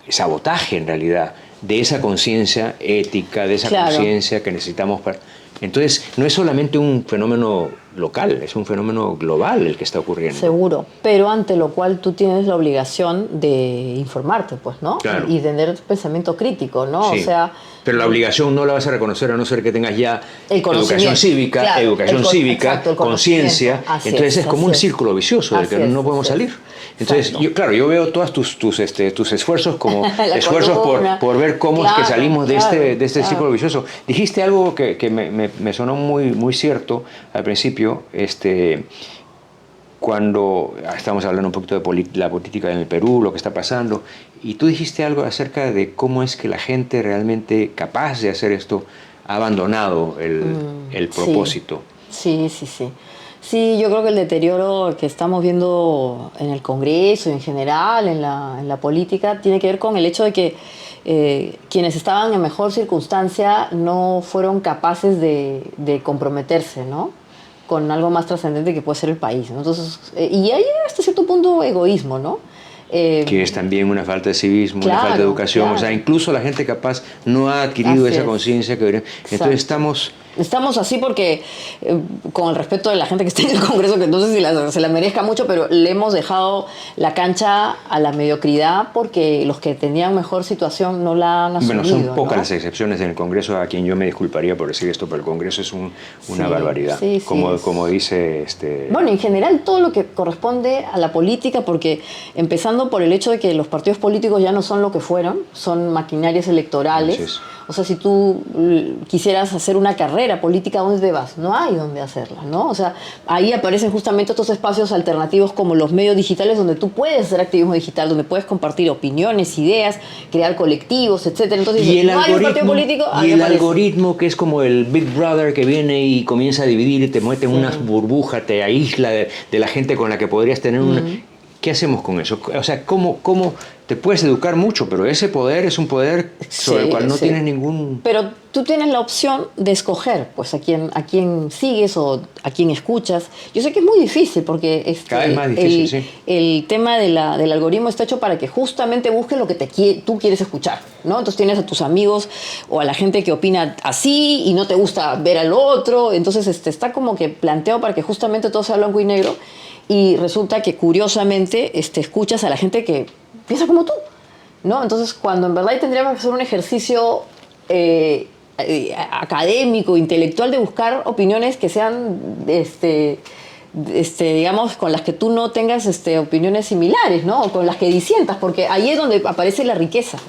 sabotaje en realidad de esa conciencia ética, de esa conciencia que necesitamos para... Entonces, no es solamente un fenómeno local, es un fenómeno global el que está ocurriendo. Seguro, pero ante lo cual tú tienes la obligación de informarte, pues, ¿no? Claro. Y tener pensamiento crítico, ¿no? Sí. O sea... Pero la obligación no la vas a reconocer a no ser que tengas ya educación cívica, conciencia. Entonces es como un círculo vicioso del que no podemos salir. Entonces, yo veo todos tus esfuerzos como esfuerzos por ver cómo es que salimos de este círculo vicioso. Dijiste algo que me sonó muy cierto al principio, cuando estamos hablando un poquito de la política en el Perú, lo que está pasando, y tú dijiste algo acerca de cómo es que la gente realmente capaz de hacer esto ha abandonado el propósito. Sí. Sí, yo creo que el deterioro que estamos viendo en el Congreso y en general en la política tiene que ver con el hecho de que quienes estaban en mejor circunstancia no fueron capaces de comprometerse, ¿no?, con algo más trascendente que puede ser el país, ¿no? Entonces, y hay hasta cierto punto egoísmo, ¿no? Que es también una falta de civismo, una falta de educación. O sea, incluso la gente capaz no ha adquirido esa conciencia que debería. Entonces estamos así porque, con el respeto de la gente que está en el Congreso, que no sé si se la merezca mucho, pero le hemos dejado la cancha a la mediocridad porque los que tenían mejor situación no la han asumido. Bueno, son pocas las excepciones en el Congreso, a quien yo me disculparía por decir esto, pero el Congreso es una barbaridad. Como dice... Bueno, en general todo lo que corresponde a la política, porque empezando por el hecho de que los partidos políticos ya no son lo que fueron, son maquinarias electorales. O sea, si tú quisieras hacer una carrera carrera política, ¿dónde te vas? No hay dónde hacerla, ¿no? O sea, ahí aparecen justamente estos espacios alternativos como los medios digitales, donde tú puedes hacer activismo digital, donde puedes compartir opiniones, ideas, crear colectivos, etcétera. Entonces, y el no hay un partido político, y el algoritmo, que es como el Big Brother que viene y comienza a dividir y te mete en una burbuja, te aísla de la gente con la que podrías tener una... ¿Qué hacemos con eso? O sea, ¿cómo te puedes educar mucho, pero ese poder es un poder sobre el cual no tienes ningún... Pero tú tienes la opción de escoger pues a quién sigues o a quién escuchas. Yo sé que es muy difícil porque cada vez más difícil, el tema del algoritmo está hecho para que justamente busque lo que tú quieres escuchar, ¿no? Entonces tienes a tus amigos o a la gente que opina así y no te gusta ver al otro. Entonces está como que planteado para que justamente todo sea blanco y negro. Y resulta que curiosamente escuchas a la gente que piensa como tú, ¿no? Entonces, cuando en verdad tendríamos que hacer un ejercicio académico, intelectual, de buscar opiniones que sean, digamos, con las que tú no tengas opiniones similares, ¿no? O con las que disientas, porque ahí es donde aparece la riqueza.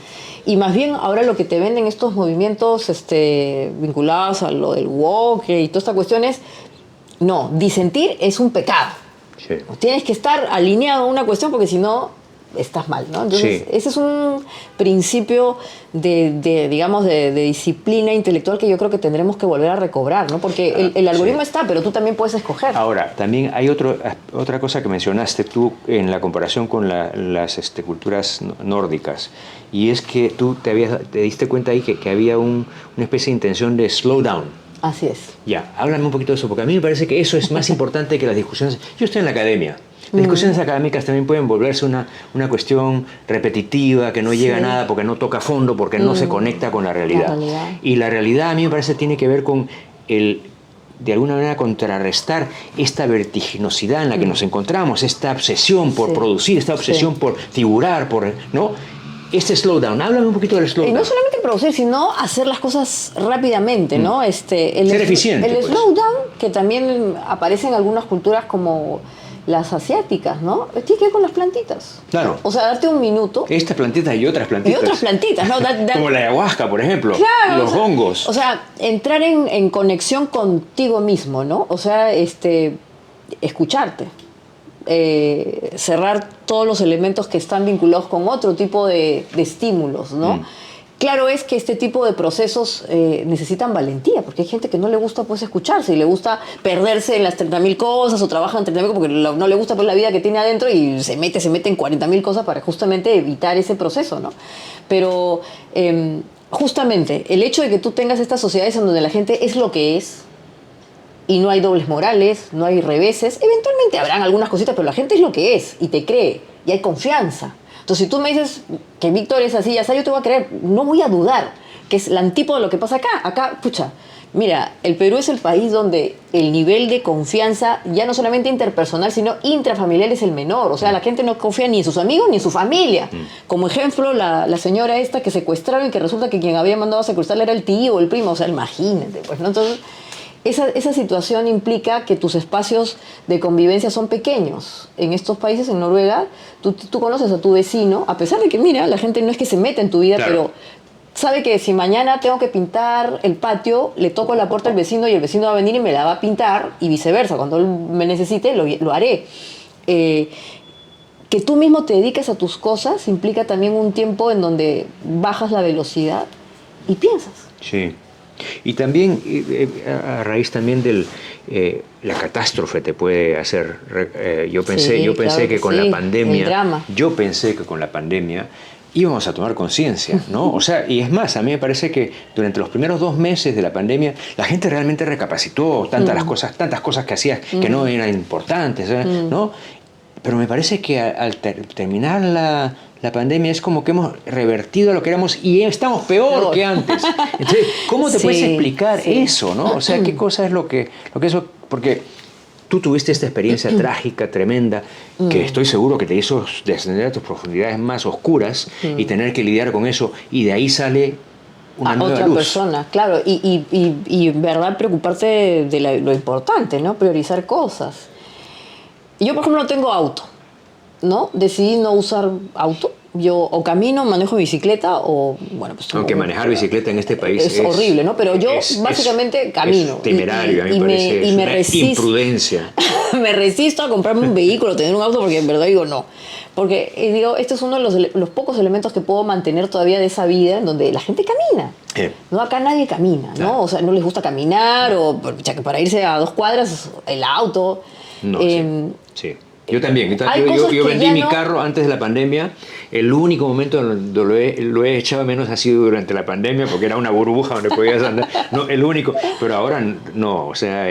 Y más bien ahora lo que te venden estos movimientos vinculados a lo del woke y toda esta cuestión es, no, disentir es un pecado. Sí. Tienes que estar alineado a una cuestión porque si no estás mal, ¿no? Entonces, ese es un principio digamos, de disciplina intelectual que yo creo que tendremos que volver a recobrar, ¿no? Porque el algoritmo está, pero tú también puedes escoger. Ahora, también hay otra cosa que mencionaste tú en la comparación con las culturas nórdicas, y es que tú te diste cuenta ahí que había una especie de intención de slow down. Así es. Ya, háblame un poquito de eso, porque a mí me parece que eso es más importante que las discusiones. Yo estoy en la academia. Las discusiones académicas también pueden volverse una cuestión repetitiva, que no llega a nada porque no toca fondo, porque no se conecta con la realidad. Y la realidad a mí me parece tiene que ver con de alguna manera contrarrestar esta vertiginosidad en la que nos encontramos, esta obsesión por producir, esta obsesión por figurar, ¿no? Este slowdown, háblame un poquito del slowdown. Y no solamente producir, sino hacer las cosas rápidamente, ¿no? Ser eficiente. El slowdown, que también aparece en algunas culturas como las asiáticas, ¿no? Tiene que ver con las plantitas. Claro. O sea, darte un minuto. Estas plantitas y otras plantitas. Y otras plantitas, ¿no? Como la ayahuasca, por ejemplo. Claro. Los hongos. O sea, entrar en conexión contigo mismo, ¿no? O sea, escucharte. Cerrar todos los elementos que están vinculados con otro tipo de estímulos, ¿no? Claro es que este tipo de procesos necesitan valentía, porque hay gente que no le gusta pues escucharse y le gusta perderse en las 30.000 cosas o trabaja en 30.000 porque no le gusta pues la vida que tiene adentro y se mete en 40.000 cosas para justamente evitar ese proceso, ¿no? Pero justamente el hecho de que tú tengas estas sociedades en donde la gente es lo que es, y no hay dobles morales, no hay reveses. Eventualmente habrán algunas cositas, pero la gente es lo que es y te cree y hay confianza. Entonces, si tú me dices que Víctor es así, ya está, yo te voy a creer, no voy a dudar, que es el antípodo de lo que pasa acá. Acá, pucha, mira, el Perú es el país donde el nivel de confianza, ya no solamente interpersonal, sino intrafamiliar es el menor. O sea, la gente no confía ni en sus amigos ni en su familia. Como ejemplo, la señora esta que secuestraron y que resulta que quien había mandado a secuestrarla era el tío o el primo. O sea, imagínate, pues, ¿no? Entonces, esa situación implica que tus espacios de convivencia son pequeños. En estos países, en Noruega, tú conoces a tu vecino, a pesar de que, mira, la gente no es que se meta en tu vida, claro, pero sabe que si mañana tengo que pintar el patio, le toco la puerta al vecino y el vecino va a venir y me la va a pintar, y viceversa. Cuando él me necesite, lo haré. Que tú mismo te dediques a tus cosas implica también un tiempo en donde bajas la velocidad y piensas. Sí. Y también, a raíz también de la catástrofe te puede hacer... yo pensé que con la pandemia... Yo pensé que con la pandemia íbamos a tomar conciencia, ¿no? O sea, y es más, a mí me parece que durante los primeros 2 meses de la pandemia la gente realmente recapacitó tantas cosas que hacías que no eran importantes, ¿no? Pero me parece que al terminar la pandemia es como que hemos revertido lo que éramos y estamos peor que antes. Entonces, ¿cómo te puedes explicar eso, no? O sea, ¿qué cosa es lo que eso? Porque tú tuviste esta experiencia trágica, tremenda, que estoy seguro que te hizo descender a tus profundidades más oscuras y tener que lidiar con eso, y de ahí sale una nueva otra luz. Persona, claro, y en verdad preocuparte de lo importante, ¿no? Priorizar cosas. Yo, por ejemplo, no tengo auto, ¿no? Decidí no usar auto Yo o camino, manejo bicicleta o, bueno, pues... Aunque manejar bicicleta en este país es horrible, ¿no? Pero yo básicamente camino. Es temerario, a mí me parece. Y me resisto, imprudencia. Me resisto a comprarme un vehículo, tener un auto, porque en verdad digo no. Porque digo, este es uno de los pocos elementos que puedo mantener todavía de esa vida en donde la gente camina. No, acá nadie camina, ¿no? Claro. O sea, no les gusta caminar, o ya que para irse a 2 cuadras, el auto. No, sí. Yo también. Yo vendí mi carro antes de la pandemia. El único momento donde lo he echado menos ha sido durante la pandemia, porque era una burbuja donde podías andar. No, el único. Pero ahora no. O sea,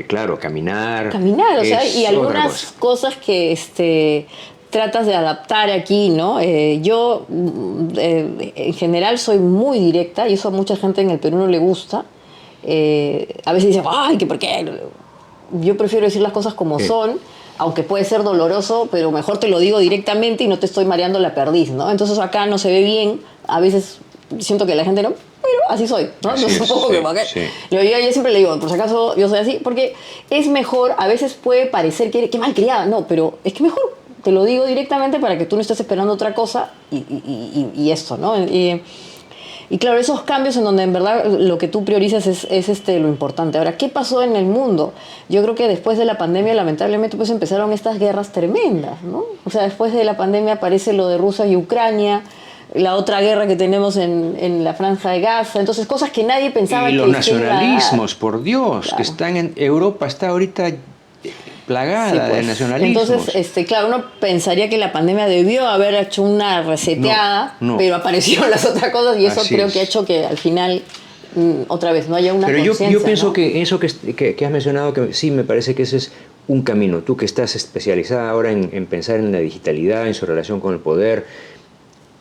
claro, caminar. Caminar, o sea, y algunas cosas que tratas de adaptar aquí, ¿no? Yo, en general, soy muy directa y eso a mucha gente en el Perú no le gusta. A veces dicen, ay, ¿por qué? Yo prefiero decir las cosas como son, aunque puede ser doloroso, pero mejor te lo digo directamente y no te estoy mareando la perdiz, ¿no? Entonces acá no se ve bien, a veces siento que la gente no, pero así soy, ¿no? Así no supongo que yo siempre le digo, por si acaso yo soy así, porque es mejor, a veces puede parecer que malcriada, no, pero es que mejor te lo digo directamente para que tú no estés esperando otra cosa y esto, ¿no? Y claro, esos cambios en donde en verdad lo que tú priorizas es lo importante. Ahora, ¿qué pasó en el mundo? Yo creo que después de la pandemia, lamentablemente, pues empezaron estas guerras tremendas, ¿no? O sea, después de la pandemia aparece lo de Rusia y Ucrania, la otra guerra que tenemos en la Franja de Gaza, entonces cosas que nadie pensaba. Y los nacionalismos, por Dios, claro, que están en Europa, está ahorita plagada de nacionalismos. Entonces, claro, uno pensaría que la pandemia debió haber hecho una reseteada, pero aparecieron las otras cosas y eso creo que ha hecho que al final, otra vez, no haya una conciencia. Pero yo pienso, ¿no?, que eso que has mencionado, que sí, me parece que ese es un camino. Tú que estás especializada ahora en pensar en la digitalidad, en su relación con el poder,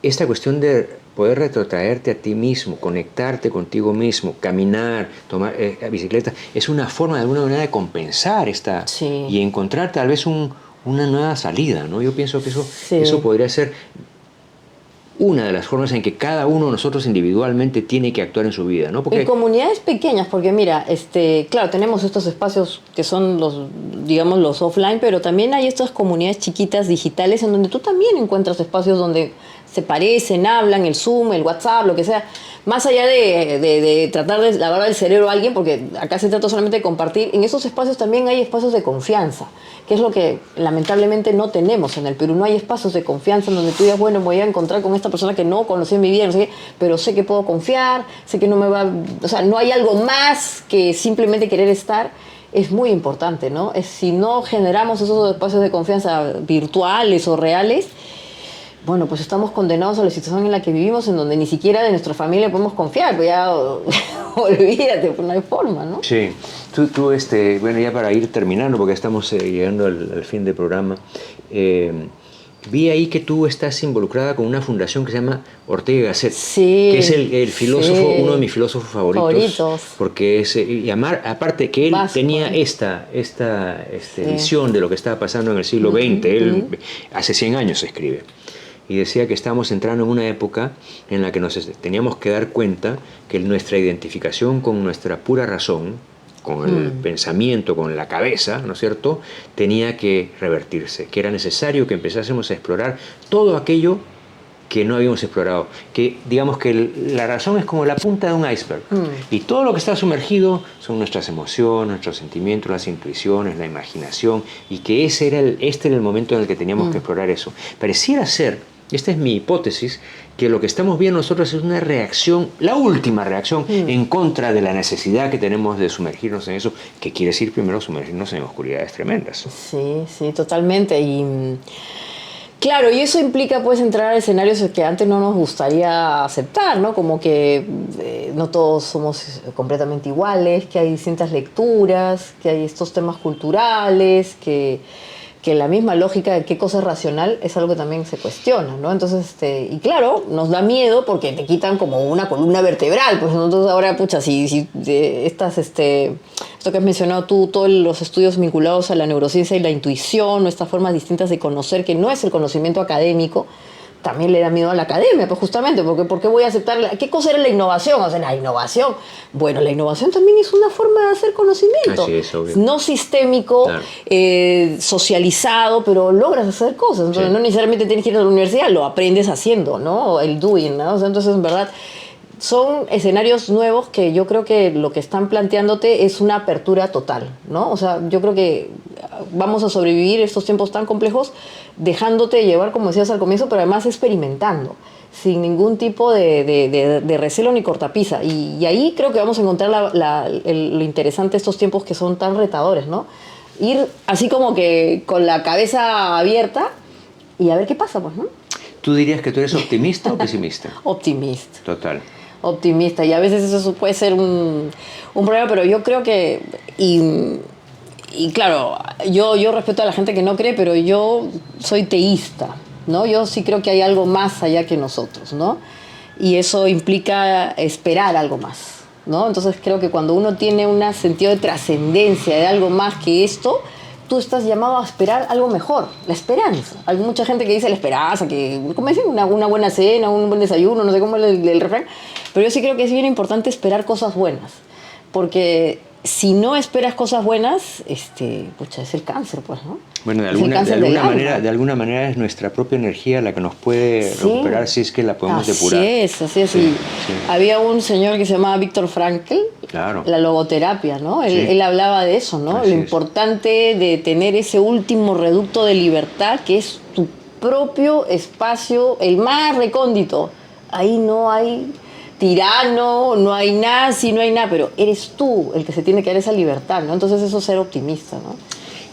esta cuestión de poder retrotraerte a ti mismo, conectarte contigo mismo, caminar, tomar bicicleta, es una forma de alguna manera de compensar y encontrar tal vez una nueva salida, ¿no? Yo pienso que eso podría ser una de las formas en que cada uno de nosotros individualmente tiene que actuar en su vida, ¿no? En comunidades pequeñas, porque mira, claro, tenemos estos espacios que son los offline, pero también hay estas comunidades chiquitas digitales en donde tú también encuentras espacios donde se parecen, hablan, el Zoom, el WhatsApp, lo que sea. Más allá de tratar de lavar el cerebro a alguien, porque acá se trata solamente de compartir, en esos espacios también hay espacios de confianza, que es lo que lamentablemente no tenemos en el Perú. No hay espacios de confianza en donde tú digas, bueno, voy a encontrar con esta persona que no conocí en mi vida, no sé qué, pero sé que puedo confiar, sé que no me va... O sea, no hay algo más que simplemente querer estar. Es muy importante, ¿no? Si no generamos esos espacios de confianza virtuales o reales, bueno, pues estamos condenados a la situación en la que vivimos, en donde ni siquiera de nuestra familia podemos confiar, pues ya olvídate, pues no hay forma, ¿no? Sí. Tú bueno, ya para ir terminando, porque estamos llegando al fin del programa, vi ahí que tú estás involucrada con una fundación que se llama Ortega y Gasset, que es el filósofo, uno de mis filósofos favoritos. Porque aparte que él tenía esta visión de lo que estaba pasando en el siglo XX, él hace 100 años escribe. Y decía que estábamos entrando en una época en la que nos teníamos que dar cuenta que nuestra identificación con nuestra pura razón, con el pensamiento, con la cabeza, ¿no es cierto?, tenía que revertirse, que era necesario que empezásemos a explorar todo aquello que no habíamos explorado, que digamos que la razón es como la punta de un iceberg, y todo lo que está sumergido son nuestras emociones, nuestros sentimientos, las intuiciones, la imaginación, y que este era el momento en el que teníamos que explorar eso. Pareciera ser, esta es mi hipótesis, que lo que estamos viendo nosotros es una reacción, la última reacción en contra de la necesidad que tenemos de sumergirnos en eso, que quiere decir primero sumergirnos en oscuridades tremendas. Sí, totalmente. Y claro, y eso implica pues entrar a escenarios que antes no nos gustaría aceptar, ¿no? Como que no todos somos completamente iguales, que hay distintas lecturas, que hay estos temas culturales, que la misma lógica de qué cosa es racional es algo que también se cuestiona, ¿no? Entonces, y claro, nos da miedo porque te quitan como una columna vertebral, pues entonces ahora, pucha, si esto que has mencionado tú, todos los estudios vinculados a la neurociencia y la intuición, o estas formas distintas de conocer, que no es el conocimiento académico, también le da miedo a la academia, pues justamente, porque ¿por qué voy a aceptar? ¿Qué cosa era la innovación? O sea, la innovación, bueno, la innovación también es una forma de hacer conocimiento. Así es, obvio. No sistémico, claro. Socializado, pero logras hacer cosas. Entonces, no necesariamente tienes que ir a la universidad, lo aprendes haciendo, ¿no? El doing, ¿no? O sea, entonces, en verdad, son escenarios nuevos que yo creo que lo que están planteándote es una apertura total, ¿no? O sea, yo creo que vamos a sobrevivir estos tiempos tan complejos dejándote llevar, como decías al comienzo, pero además experimentando, sin ningún tipo de recelo ni cortapisa. Y ahí creo que vamos a encontrar lo interesante de estos tiempos que son tan retadores, ¿no? Ir así como que con la cabeza abierta y a ver qué pasa, pues, ¿no? ¿Tú dirías que tú eres optimista o pesimista? Optimista. Total. Optimista, y a veces eso puede ser un problema, pero yo creo que, y claro, yo respeto a la gente que no cree, pero yo soy teísta, ¿no? Yo sí creo que hay algo más allá que nosotros, ¿no? Y eso implica esperar algo más, ¿no? Entonces creo que cuando uno tiene un sentido de trascendencia, de algo más que esto, tú estás llamado a esperar algo mejor, la esperanza. Hay mucha gente que dice la esperanza, que, como dicen, una buena cena, un buen desayuno, no sé cómo es el refrán, pero yo sí creo que es bien importante esperar cosas buenas, porque si no esperas cosas buenas, pucha, es el cáncer, pues, ¿no? Bueno, de alguna manera es nuestra propia energía la que nos puede recuperar si es que la podemos depurar. Así es. Sí. Había un señor que se llamaba Viktor Frankl, claro. La logoterapia, ¿no? Él hablaba de eso, ¿no? Lo importante de tener ese último reducto de libertad, que es tu propio espacio, el más recóndito. Ahí no hay tirano, no hay nazi, no hay nada, pero eres tú el que se tiene que dar esa libertad, ¿no? Entonces eso es ser optimista, ¿no?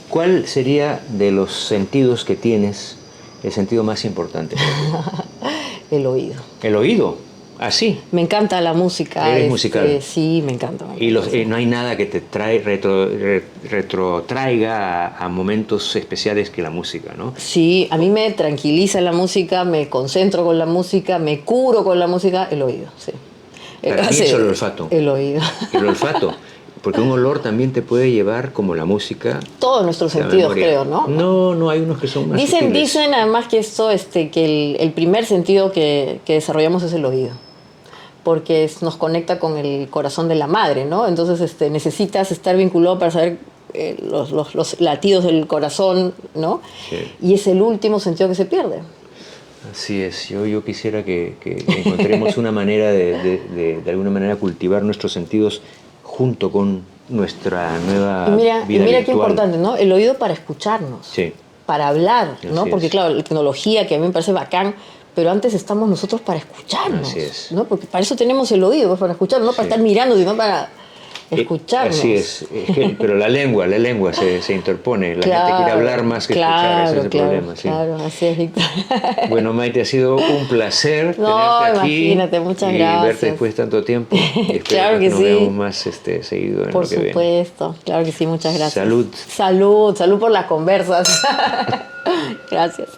¿Cuál sería de los sentidos que tienes el sentido más importante? El oído. ¿El oído? ¿Así? Me encanta la música. ¿Eres musical? Sí, me encanta. ¿Y no hay nada que te retrotraiga a momentos especiales que la música, no? Sí, a mí me tranquiliza la música, me concentro con la música, me curo con la música, el oído, sí. Para mí es el olfato. El oído. El olfato. Porque un olor también te puede llevar, como la música... Todos nuestros sentidos, creo, ¿no? No, hay unos que son más sutiles. Dicen además que esto, que el primer sentido que desarrollamos es el oído, porque nos conecta con el corazón de la madre, ¿no? Entonces necesitas estar vinculado para saber los latidos del corazón, ¿no? Sí. Y es el último sentido que se pierde. Así es, yo quisiera que encontremos una manera de alguna manera cultivar nuestros sentidos junto con nuestra nueva vida y mira virtual. Qué importante, ¿no? El oído para escucharnos, sí. Para hablar, ¿no? Así Porque es. claro, la tecnología que a mí me parece bacán, pero antes estamos nosotros para escucharnos, así es. ¿no? Porque para eso tenemos el oído, pues, para escucharnos, no para estar mirando, sino para escucharnos. Así es, pero la lengua se interpone, la gente quiere hablar más que escuchar, ese es el problema. Sí. Claro, así es, Víctor. Bueno, Maite, ha sido un placer tenerte aquí. Imagínate, muchas gracias. Y verte después de tanto tiempo. Y espero que nos veamos más seguido en por lo que viene. Por supuesto, claro que sí, muchas gracias. Salud. Salud por las conversas. Gracias.